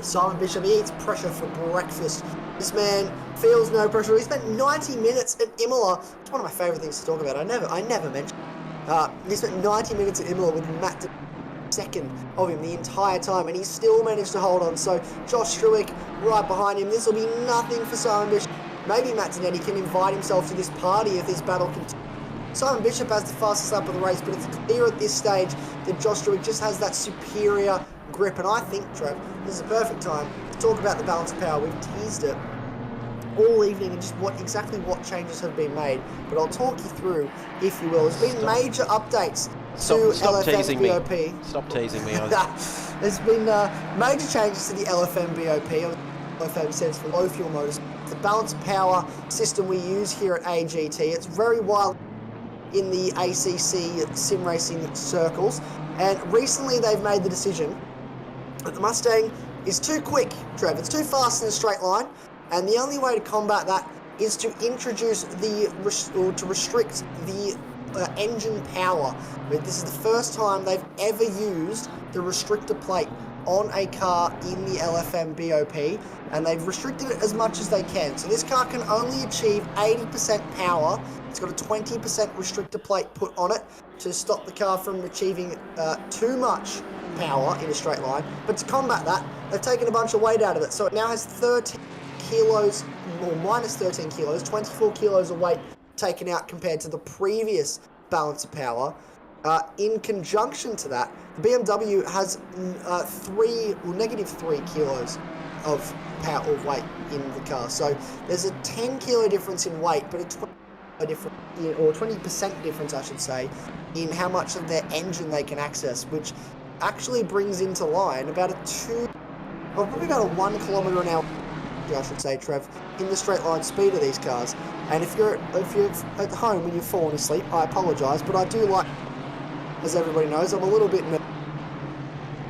Simon Bishop, he eats pressure for breakfast. This man feels no pressure. He spent 90 minutes at Imola. It's one of my favourite things to talk about. I never mention. He spent 90 minutes at Imola with Matt second of him the entire time, and he still managed to hold on. So Josh Struick right behind him. This will be nothing for Simon Bishop. Maybe Matt Zanetti can invite himself to this party if this battle continues. Simon Bishop has the fastest lap of the race, but it's clear at this stage that Josh Struick just has that superior grip. And I think, Trev, this is a perfect time to talk about the balance of power. We've teased it all evening and just exactly what changes have been made, but I'll talk you through, if you will. There's been major updates to LFM BOP.
Stop teasing me.
There's been major changes to the LFM BOP. LFM stands for low fuel motors. The balance of power system we use here at AGT. It's very wild in the ACC sim racing circles, and recently they've made the decision that the Mustang is too quick, Trev. It's too fast in a straight line, and the only way to combat that is to introduce to restrict the engine power. This is the first time they've ever used the restrictor plate on a car in the LFM BOP, and they've restricted it as much as they can. So this car can only achieve 80% power. It's got a 20% restrictor plate put on it to stop the car from achieving too much power in a straight line. But to combat that, they've taken a bunch of weight out of it. So it now has 13 kilos, or minus 13 kilos, 24 kilos of weight taken out compared to the previous balance of power. In conjunction to that, the BMW has negative 3 kilos of power or weight in the car. So there's a 10 kilo difference in weight, but a 20% difference, I should say, in how much of their engine they can access, which actually brings into line about probably about a 1 kilometre an hour, I should say, Trev, in the straight line speed of these cars. And if you're at home when you've fallen asleep, I apologise, but I do like, as everybody knows, I'm a little bit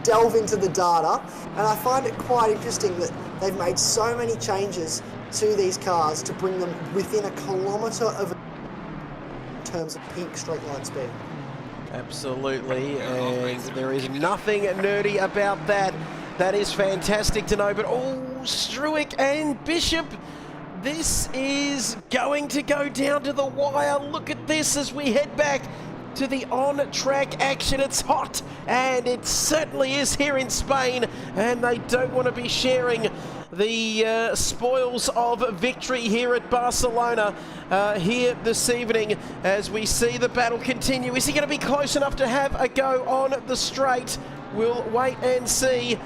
delve into the data, and I find it quite interesting that they've made so many changes to these cars to bring them within a kilometre of in terms of peak straight line speed.
Absolutely, and there is nothing nerdy about that. That is fantastic to know, but Struick and Bishop, this is going to go down to the wire. Look at this as we head back to the on-track action. It's hot, and it certainly is here in Spain, and they don't want to be sharing the spoils of victory here at Barcelona here this evening as we see the battle continue. Is he going to be close enough to have a go on the straight? We'll wait and see.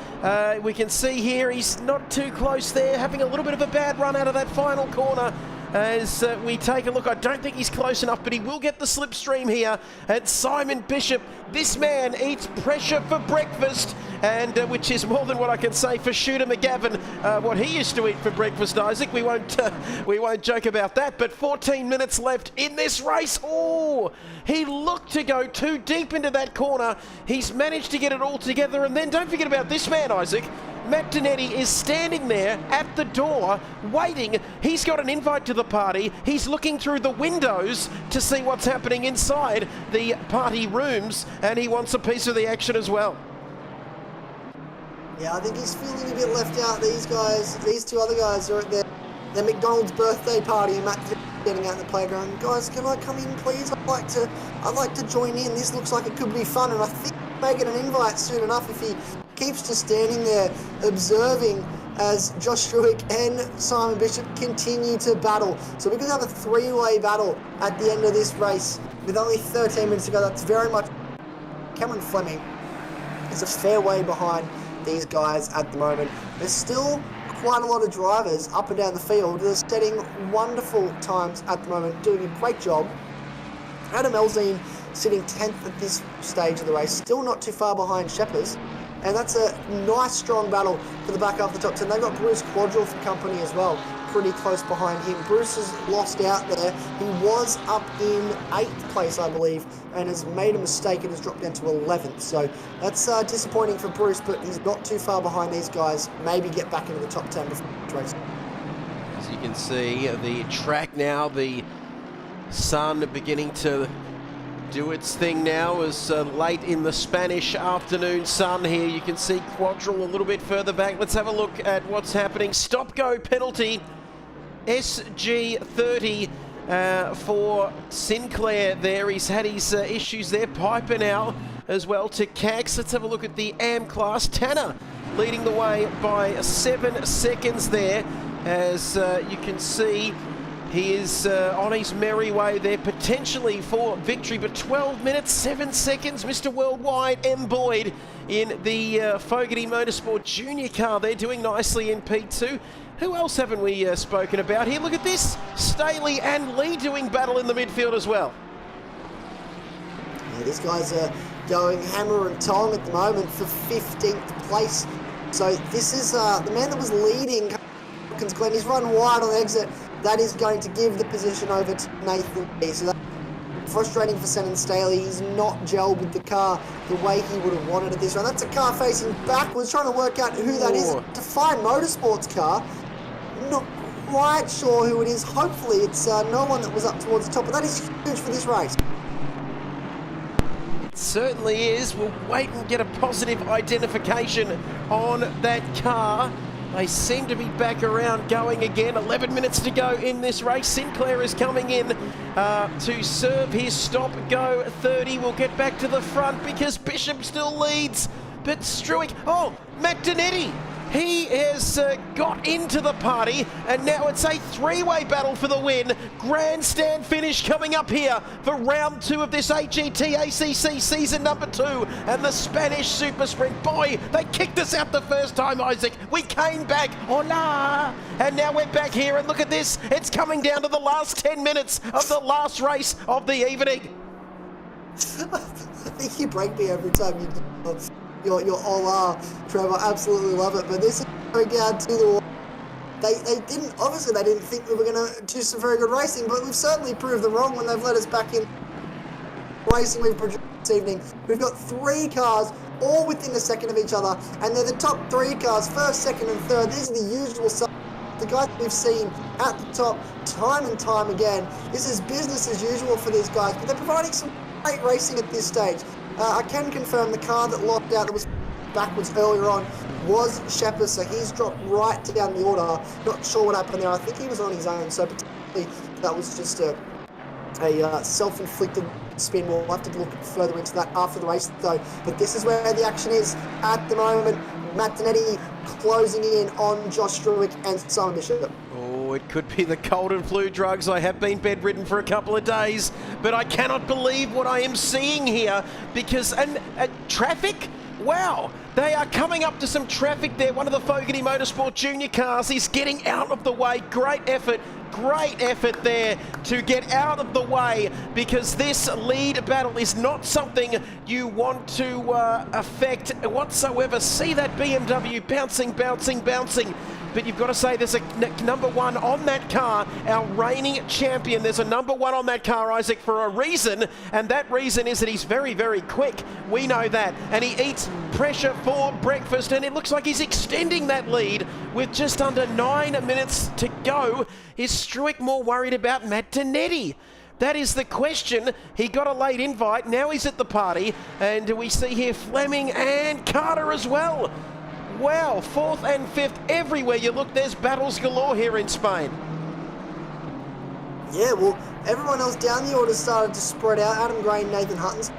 We can see here he's not too close there, having a little bit of a bad run out of that final corner. As we take a look, I don't think he's close enough, but he will get the slipstream here. And Simon Bishop, this man eats pressure for breakfast, and which is more than what I can say for Shooter McGavin, what he used to eat for breakfast, Isaac. We won't joke about that, but 14 minutes left in this race. Oh, he looked to go too deep into that corner. He's managed to get it all together, and then don't forget about this man, Isaac. Matt Donetti is standing there at the door waiting. He's got an invite to the party. He's looking through the windows to see what's happening inside the party rooms, and he wants a piece of the action as well.
Yeah, I think he's feeling a bit left out. These guys, these two other guys are at their McDonald's birthday party, and Matt's getting out in the playground. Guys, can I come in, please? I'd like to join in. This looks like it could be fun, and I think he'll make it an invite soon enough if he keeps just standing there observing as Josh Struick and Simon Bishop continue to battle. So we're going to have a three-way battle at the end of this race with only 13 minutes to go. That's very much... Cameron Fleming is a fair way behind these guys at the moment. There's still quite a lot of drivers up and down the field. They're setting wonderful times at the moment, doing a great job. Adam Elzine sitting 10th at this stage of the race, still not too far behind Sheppers. And that's a nice, strong battle for the back half of the top 10. They've got Bruce Quadrille for company as well, pretty close behind him. Bruce has lost out there. He was up in 8th place, I believe, and has made a mistake and has dropped down to 11th. So that's disappointing for Bruce, but he's not too far behind these guys. Maybe get back into the top 10 before the race.
As you can see, the track now, the sun beginning to do its thing now as late in the Spanish afternoon sun here. You can see Quadrille a little bit further back. Let's have a look at what's happening. Stop-go penalty, SG30 for Sinclair there. He's had his issues there. Piper now as well to Cax. Let's have a look at the AM class. Tanner leading the way by 7 seconds there, as you can see. He is on his merry way there, potentially for victory, but 12 minutes, 7 seconds. Mr. Worldwide, M. Boyd in the Fogarty Motorsport Junior car. They're doing nicely in P2. Who else haven't we spoken about here? Look at this. Staley and Lee doing battle in the midfield as well.
Yeah, these guys are going hammer and tong at the moment for 15th place. So this is the man that was leading Glenn. He's run wide on the exit. That is going to give the position over to Nathan Lee. So that's frustrating for Senan Staley. He's not gelled with the car the way he would have wanted at this run. That's a car facing backwards, trying to work out who that is. Define Motorsports car. Not quite sure who it is. Hopefully it's no one that was up towards the top, but that is huge for this race.
It certainly is. We'll wait and get a positive identification on that car. They seem to be back around going again. 11 minutes to go in this race. Sinclair is coming in to serve his stop-go 30. We'll get back to the front because Bishop still leads. But Struick, Matt Donetti, he has got into the party, and now it's a three-way battle for the win. Grandstand finish coming up here for round 2 of this AGT ACC season number 2 and the Spanish SuperSprint. Boy, they kicked us out the first time, Isaac. We came back, hola, and now we're back here, and look at this. It's coming down to the last 10 minutes of the last race of the evening.
I think you break me every time you do your hola, Trevor. Absolutely love it. But this is going down to the wall. They didn't think we were going to do some very good racing, but we've certainly proved them wrong when they've let us back in racing we've produced this evening. We've got 3 cars all within a second of each other, and they're the top 3 cars, first, second and third. These are the usual the guys we've seen at the top time and time again. This is business as usual for these guys, but they're providing some great racing at this stage. I can confirm the car that locked out that was backwards earlier on was Sheppard, so he's dropped right down the order. Not sure what happened there. I think he was on his own, so potentially that was just a self-inflicted spin. We'll have to look further into that after the race, though. But this is where the action is at the moment. Matt Donetti closing in on Josh Struick and Simon Bishop.
Oh, it could be the cold and flu drugs. I have been bedridden for a couple of days, but I cannot believe what I am seeing here because, and traffic? Wow, they are coming up to some traffic there. One of the Fogarty Motorsport Junior cars is getting out of the way. Great effort there to get out of the way because this lead battle is not something you want to affect whatsoever. See that BMW bouncing. but you've got to say there's a number one on that car, our reigning champion. There's a number one on that car, Isaac, for a reason, and that reason is that he's very, very quick. We know that, and he eats pressure for breakfast, and it looks like he's extending that lead with just under 9 minutes to go. Is Struick more worried about Matt Donetti? That is the question. He got a late invite, now he's at the party, and we see here Fleming and Carter as well. Wow, 4th and 5th, everywhere you look, there's battles galore here in Spain.
Yeah, well, everyone else down the order started to spread out. Adam Gray and Nathan Hutton's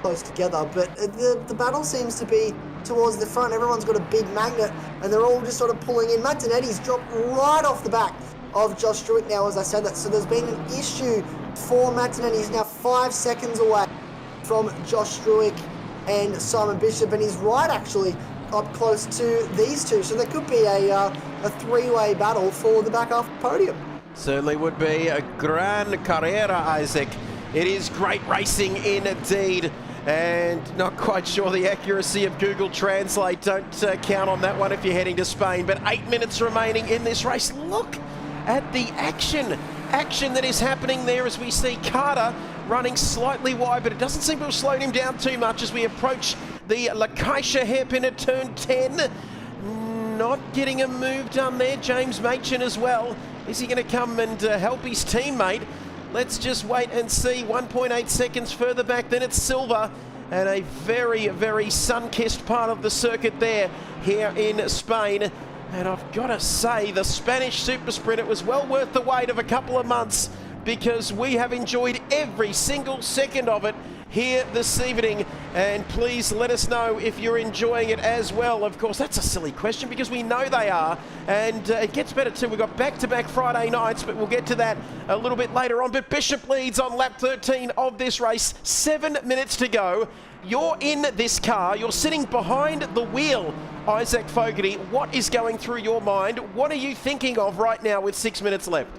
close together, but the battle seems to be towards the front. Everyone's got a big magnet, and they're all just sort of pulling in. Matt Donetti's dropped right off the back of Josh Struick now, as I said that. So there's been an issue for Matt Donetti. He's now 5 seconds away from Josh Struick and Simon Bishop, and he's right actually up close to these two. So there could be a three-way battle for the back half of the podium.
Certainly would be a gran carrera, Isaac. It is great racing indeed, and not quite sure the accuracy of Google Translate. Don't count on that one if you're heading to Spain, but 8 minutes remaining in this race. Look at the action that is happening there as we see Carter running slightly wide, but it doesn't seem to have slowed him down too much as we approach the La Caixa hairpin at turn 10. Not getting a move done there. James Machin as well. Is he going to come and help his teammate? Let's just wait and see. 1.8 seconds further back, then it's Silva, and a very, very sun-kissed part of the circuit there here in Spain. And I've got to say, the Spanish SuperSprint, it was well worth the wait of a couple of months, because we have enjoyed every single second of it here this evening, and please let us know if you're enjoying it as well. Of course, that's a silly question because we know they are, and it gets better too. We've got back-to-back Friday nights, but we'll get to that a little bit later on. But Bishop leads on lap 13 of this race, 7 minutes to go. You're in this car, you're sitting behind the wheel, Isaac Fogarty. What is going through your mind? What are you thinking of right now with 6 minutes left?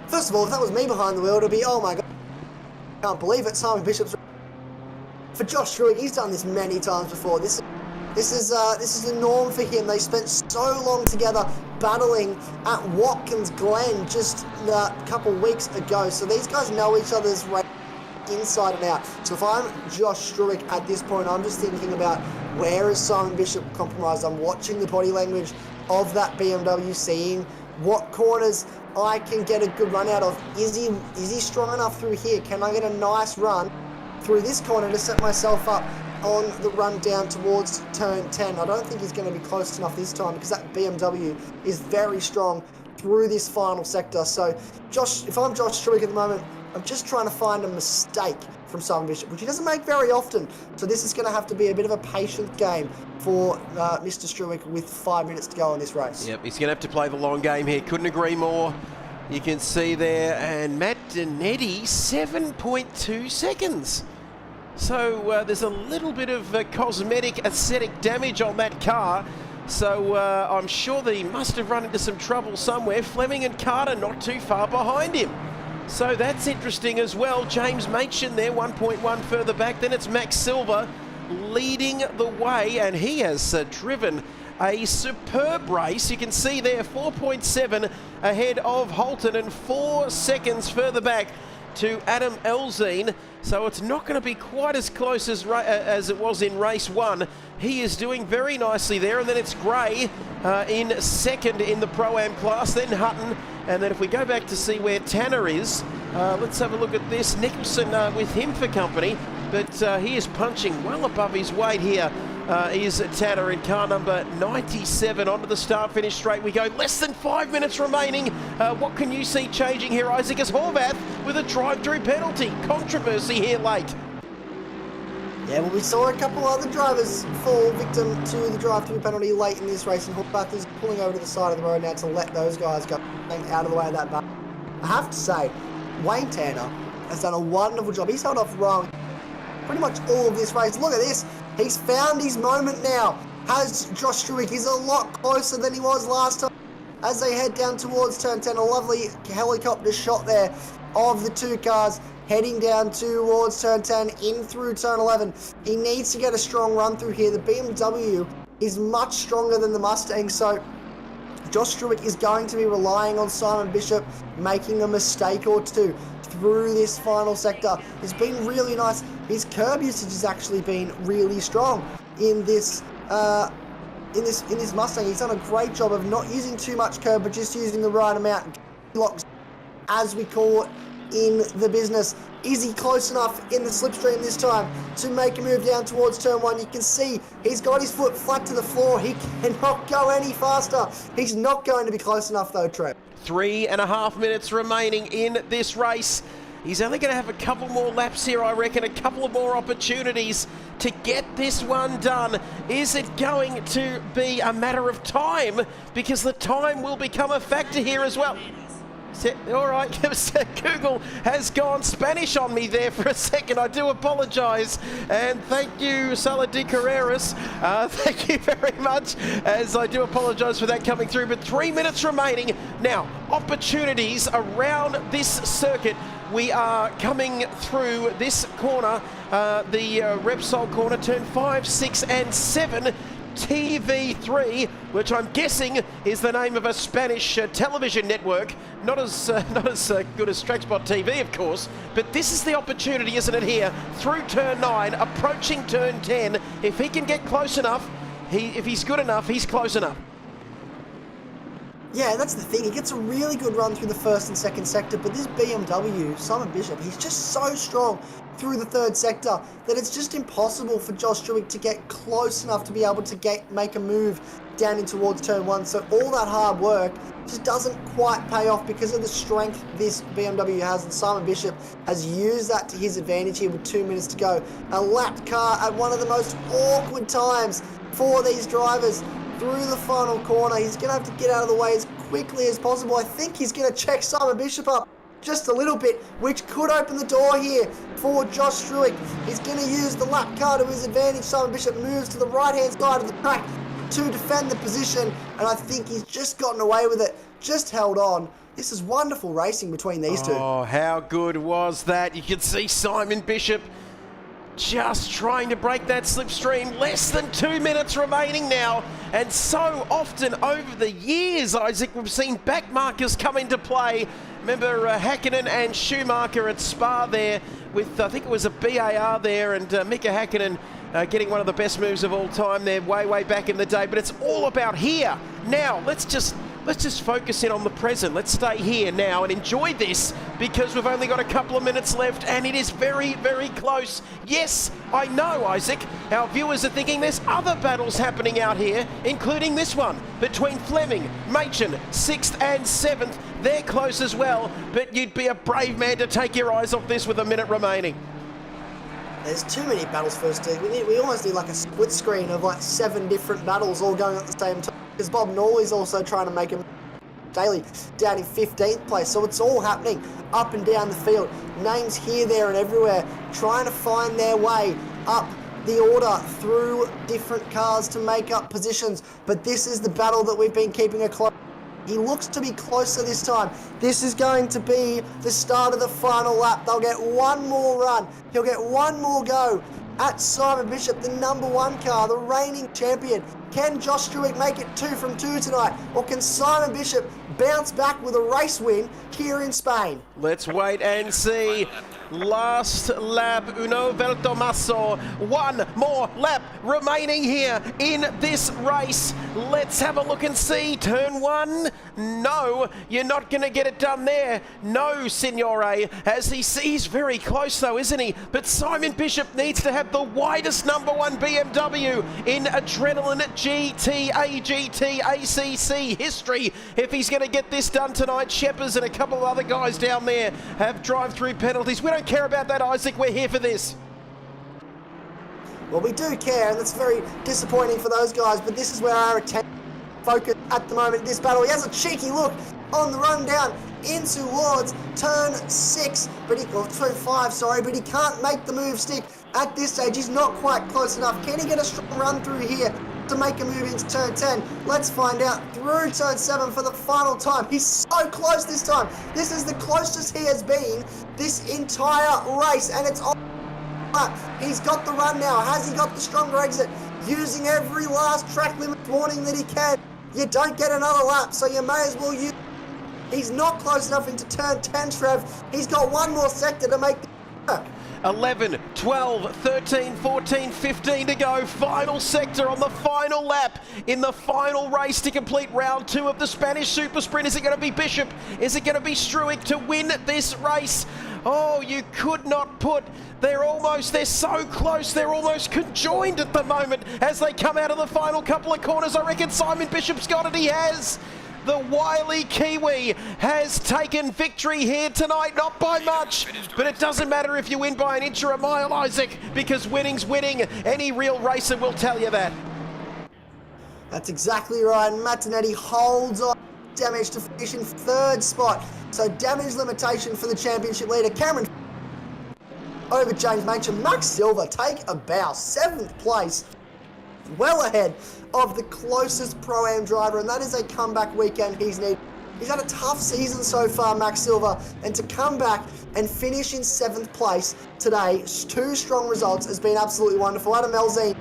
First of all, if that was me behind the wheel, it'd be, oh my God, I can't believe it. Simon Bishop's for Josh Struick. He's done this many times before. This is the norm for him. They spent so long together battling at Watkins Glen just a couple weeks ago. So these guys know each other's race inside and out. So if I'm Josh Struick at this point, I'm just thinking about where is Simon Bishop compromised. I'm watching the body language of that BMW, seeing what corners I can get a good run out of. Is he strong enough through here? Can I get a nice run through this corner to set myself up on the run down towards turn 10? I don't think he's going to be close enough this time because that BMW is very strong through this final sector. So if I'm Josh Struick at the moment, I'm just trying to find a mistake from Simon Bishop, which he doesn't make very often. So this is going to have to be a bit of a patient game for Mr. Struick with 5 minutes to go on this race.
Yep, he's going to have to play the long game here. Couldn't agree more. You can see there, and Matt Donetti, 7.2 seconds. So there's a little bit of cosmetic aesthetic damage on that car. So I'm sure that he must have run into some trouble somewhere. Fleming and Carter not too far behind him. So that's interesting as well. James Machin there, 1.1 further back. Then it's Max Silva leading the way, and he has driven a superb race. You can see there 4.7 ahead of Holton and 4 seconds further back to Adam Elzine. So it's not going to be quite as close as it was in race 1. He is doing very nicely there, and then it's Gray in second in the Pro-Am class, then Hutton, and then if we go back to see where Tanner is, let's have a look at this. Nicholson with him for company, but he is punching well above his weight here. Is Tanner in car number 97 onto the start-finish straight. We go less than 5 minutes remaining. What can you see changing here, Isaac? As Horvath with a drive-through penalty. Controversy here late.
Yeah, well, we saw a couple other drivers fall victim to the drive-through penalty late in this race, and Horvath is pulling over to the side of the road now to let those guys go out of the way of that bar. I have to say, Wayne Tanner has done a wonderful job. He's held off wrong pretty much all of this race. Look at this. He's found his moment now. Has Josh Struick. He's a lot closer than he was last time. As they head down towards turn 10, a lovely helicopter shot there of the two cars heading down towards turn 10, in through turn 11. He needs to get a strong run through here. The BMW is much stronger than the Mustang, so Josh Struick is going to be relying on Simon Bishop making a mistake or two through this final sector. It's been really nice. His curb usage has actually been really strong in this Mustang. He's done a great job of not using too much curb, but just using the right amount. Locks, as we call it in the business. Is he close enough in the slipstream this time to make a move down towards turn 1? You can see he's got his foot flat to the floor. He cannot go any faster. He's not going to be close enough though, Trev.
3.5 minutes remaining in this race. He's only going to have a couple more laps here, I reckon, a couple of more opportunities to get this one done. Is it going to be a matter of time? Because the time will become a factor here as well. All right, Google has gone Spanish on me there for a second. I do apologise. And thank you, Sala de Carreras. Thank you very much, as I do apologise for that coming through. But 3 minutes remaining. Now, opportunities around this circuit. We are coming through this corner, the Repsol corner, turn 5, 6 and 7. TV3, which I'm guessing is the name of a Spanish television network, not as good as TrackSpotTV, of course, but this is the opportunity, isn't it, here, through turn 9, approaching turn 10. If he can get close enough, if he's good enough, he's close enough.
Yeah, that's the thing. He gets a really good run through the first and second sector, but this BMW, Simon Bishop, he's just so strong through the third sector that it's just impossible for Josh Struick to get close enough to be able to make a move down in towards turn 1. So all that hard work just doesn't quite pay off because of the strength this BMW has, and Simon Bishop has used that to his advantage here with 2 minutes to go. A lapped car at one of the most awkward times for these drivers. Through the final corner, he's going to have to get out of the way as quickly as possible. I think he's going to check Simon Bishop up just a little bit, which could open the door here for Josh Struick. He's going to use the lap car to his advantage. Simon Bishop moves to the right-hand side of the track to defend the position, and I think he's just gotten away with it, just held on. This is wonderful racing between these two.
Oh, how good was that? You can see Simon Bishop just trying to break that slipstream. Less than 2 minutes remaining now. And so often over the years, Isaac, we've seen back markers come into play. Remember Häkkinen and Schumacher at Spa there with, I think it was a BAR there, and Mika Häkkinen getting one of the best moves of all time there way back in the day. But it's all about here. Now, let's just focus in on the present. Let's stay here now and enjoy this, because we've only got a couple of minutes left and it is very close. Yes, I know, Isaac, our viewers are thinking there's other battles happening out here, including this one between Fleming, Machen, 6th and 7th. They're close as well, but you'd be a brave man to take your eyes off this with a minute remaining.
There's too many battles for us to do. We almost need like a split screen of like 7 different battles all going at the same time. Because Bob Norley's also trying to make him daily down in 15th place. So it's all happening up and down the field. Names here, there and everywhere trying to find their way up the order through different cars to make up positions. But this is the battle that we've been keeping a close. He looks to be closer this time. This is going to be the start of the final lap. They'll get one more run. He'll get one more go at Simon Bishop, the #1 car, the reigning champion. Can Josh Struick make it 2 from 2 tonight? Or can Simon Bishop bounce back with a race win here in Spain?
Let's wait and see. Last lap, Uno Veltomasso. One more lap remaining here in this race. Let's have a look and see. Turn 1. No, you're not going to get it done there. No, Signore. As he's very close though, isn't he? But Simon Bishop needs to have the widest #1 BMW in Adrenaline GT, AGT, ACC history if he's going to get this done tonight. Sheppers and a couple of other guys down there have drive-through penalties. We don't care about that, Isaac. We're here for this.
Well, we do care, and that's very disappointing for those guys, but this is where our attention focus at the moment in this battle. He has a cheeky look on the run down in towards turn 6, or turn 5, sorry, but he can't make the move stick at this stage. He's not quite close enough. Can he get a strong run through here to make a move into turn 10? Let's find out. Through turn 7 for the final time. He's so close this time. This is the closest he has been this entire race, and it's on. lap. He's got the run now. Has he got the stronger exit? Using every last track limit warning that he can. You don't get another lap, so you may as well use. He's not close enough into turn 10, Trev. He's got one more sector to make the
11, 12, 13, 14, 15 to go. Final sector on the final lap in the final race to complete round 2 of the Spanish SuperSprint. Is it going to be Bishop? Is it going to be Struick to win this race? Oh, you could not put, they're so close, they're almost conjoined at the moment as they come out of the final couple of corners. I reckon Simon Bishop's got it, he has. The wily Kiwi has taken victory here tonight, not by much, but it doesn't matter if you win by an inch or a mile, Isaac, because winning's winning. Any real racer will tell you that.
That's exactly right. Martinetti holds on. Damage to finish in 3rd spot. So damage limitation for the championship leader, Cameron, over James Machin. Max Silver take a bow, 7th place, well ahead of the closest Pro-Am driver, and that is a comeback weekend he's needed. He's had a tough season so far, Max Silver, and to come back and finish in 7th place today, 2 strong results, has been absolutely wonderful. Adam Elzine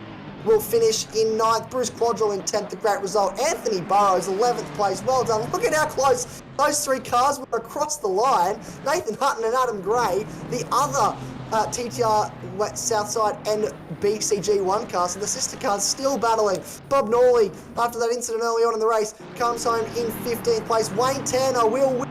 will finish in 9th, Bruce Quadrell in 10th, a great result. Anthony Burrows, 11th place, well done. Look at how close those 3 cars were across the line. Nathan Hutton and Adam Gray, the other TTR Southside and BCG1 cars, and the sister cars still battling. Bob Norley, after that incident early on in the race, comes home in 15th place. Wayne Tanner will win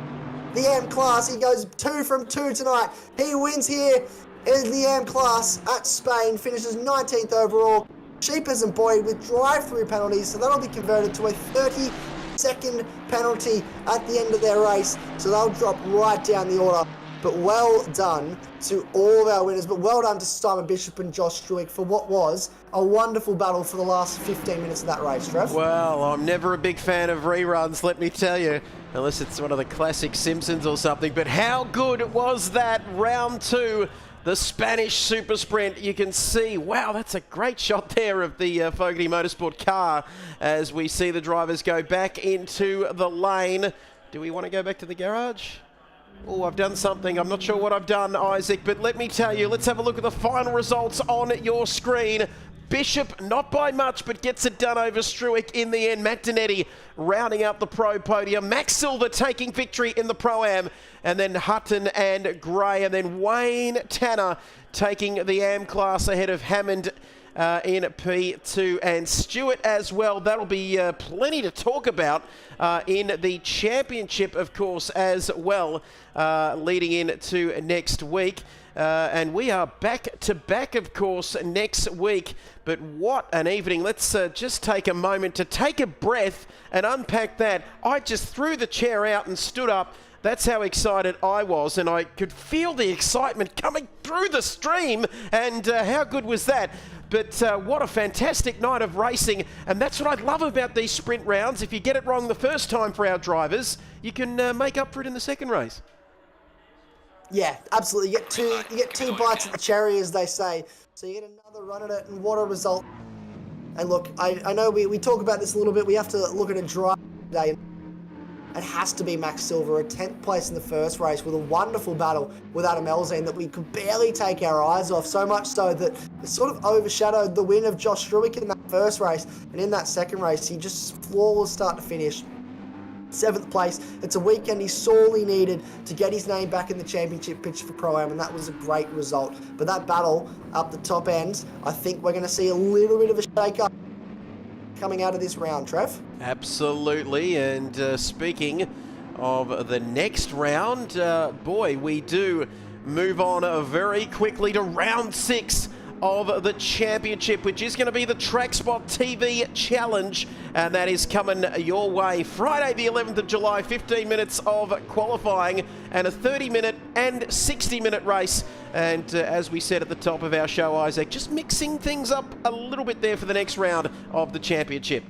the AM class. He goes 2 from 2 tonight. He wins here in the AM class at Spain, finishes 19th overall. Sheepers and Boyd with drive-through penalties, so that'll be converted to a 30-second penalty at the end of their race, so they'll drop right down the order. But well done to all of our winners, but well done to Simon Bishop and Josh Struick for what was a wonderful battle for the last 15 minutes of that race, Trev.
Well, I'm never a big fan of reruns, let me tell you, unless it's one of the classic Simpsons or something, but how good was that round 2? The Spanish SuperSprint, you can see, wow, that's a great shot there of the Fogarty Motorsport car as we see the drivers go back into the lane. Do we want to go back to the garage? Oh, I've done something. I'm not sure what I've done, Isaac, but let me tell you, let's have a look at the final results on your screen. Bishop, not by much, but gets it done over Struick in the end. Matt Donetti rounding out the pro podium. Max Silver taking victory in the Pro-Am. And then Hutton and Gray. And then Wayne Tanner taking the AM class ahead of Hammond in P2. And Stewart as well. That'll be plenty to talk about in the championship, of course, as well, leading into next week. And we are back to back, of course, next week. But what an evening. Let's just take a moment to take a breath and unpack that. I just threw the chair out and stood up. That's how excited I was, and I could feel the excitement coming through the stream. And how good was that? But what a fantastic night of racing. And that's what I love about these sprint rounds. If you get it wrong the first time for our drivers, you can make up for it in the second race.
Yeah, absolutely. You get two bites at the cherry, as they say. So you get another run at it, and what a result. And look, I know we talk about this a little bit. We have to look at a drive today. It has to be Max Silver, a 10th place in the first race with a wonderful battle with Adam Elzine that we could barely take our eyes off, so much so that it sort of overshadowed the win of Josh Struick in that first race. And in that second race, he just flawless start to finish. 7th place. It's a weekend he sorely needed to get his name back in the championship picture for Pro-Am, and that was a great result. But that battle up the top end, I think we're going to see a little bit of a shake-up coming out of this round, Trev.
Absolutely, and speaking of the next round, boy, we do move on very quickly to round 6 of the championship, which is going to be the TrackSpotTV Challenge, and that is coming your way Friday the 11th of July, 15 minutes of qualifying and a 30-minute and 60-minute race. And as we said at the top of our show, Isaac, just mixing things up a little bit there for the next round of the championship.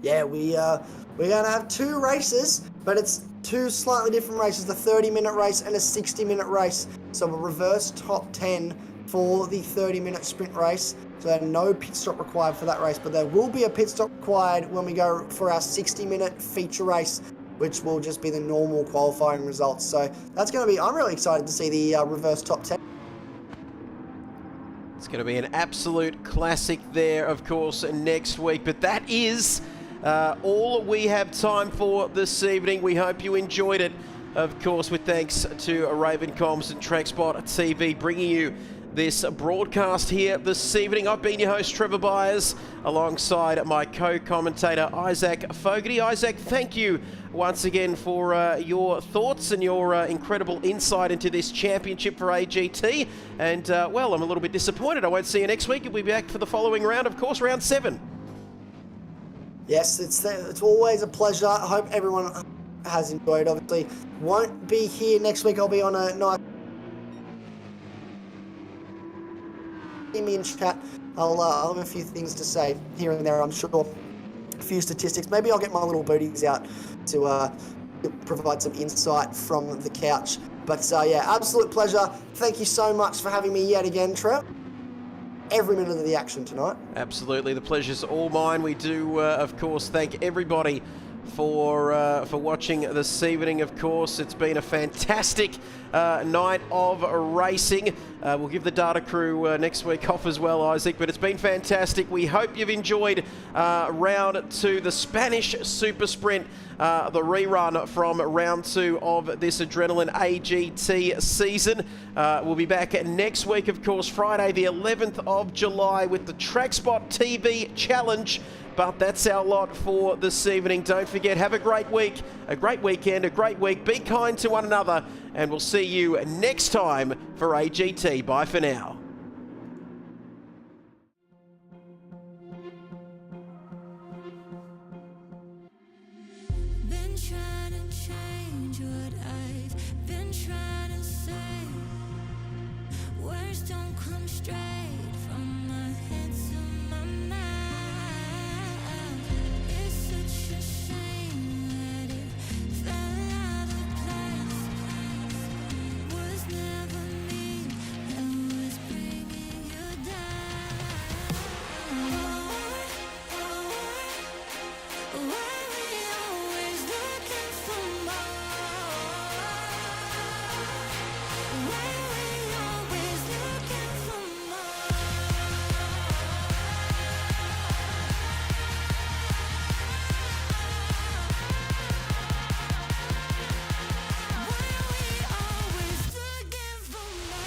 Yeah, we're going to have 2 races, but it's 2 slightly different races, the 30-minute race and a 60-minute race. So a reverse top 10 for the 30-minute sprint race. So no pit stop required for that race, but there will be a pit stop required when we go for our 60-minute feature race, which will just be the normal qualifying results. So that's going to be, I'm really excited to see the reverse top 10.
going to be an absolute classic there, of course, next week. But that is all we have time for this evening. We hope you enjoyed it, of course, with thanks to RavenComms and TrackSpotTV bringing you this broadcast here this evening. I've been your host, Trevor Byers, alongside my co-commentator, Isaac Fogarty. Isaac, thank you once again for your thoughts and your incredible insight into this championship for AGT. And, well, I'm a little bit disappointed. I won't see you next week. You'll be back for the following round, of course, round 7.
Yes, it's always a pleasure. I hope everyone has enjoyed. Obviously, won't be here next week. I'll be on a nice in chat. I'll have a few things to say here and there, I'm sure. A few statistics. Maybe I'll get my little booties out to provide some insight from the couch. But yeah, absolute pleasure. Thank you so much for having me yet again, Trev. Every minute of the action tonight. Absolutely, the pleasure's all mine. We do, of course, thank everybody for watching this evening. Of course, it's been a fantastic night of racing. We'll give the data crew next week off as well, Isaac, but it's been fantastic. We hope you've enjoyed round 2, the Spanish SuperSprint, the rerun from round 2 of this Adrenaline AGT season. We'll be back next week, of course, Friday the 11th of July with the TrackSpotTV Challenge. But that's our lot for this evening. Don't forget, have a great week, a great weekend, a great week. Be kind to one another, and we'll see you next time for AGT. Bye for now.
Been trying to change what I've been trying to say. Words don't come straight from my head to my mouth. It's such a shame that it fell out of place. Was never me that was bringing you down. Why we always looking for more? Why we always looking for more? Why we always looking for more? Always looking for more.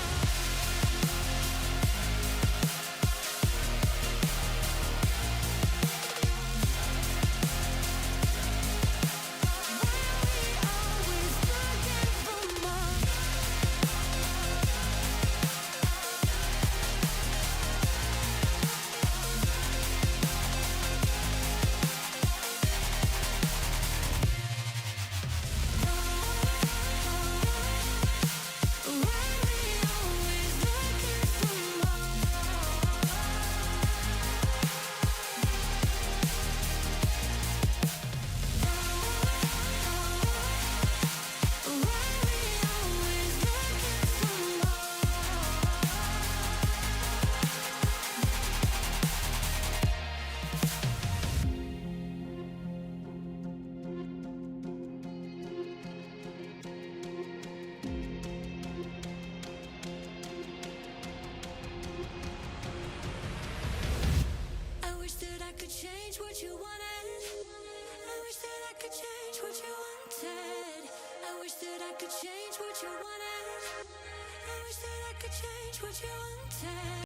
Why we always looking for more? Why we always looking for I wish that I could change what you wanted. I wish that I could change what you wanted. I wish that I could change what you wanted. I wish that I could change what you wanted.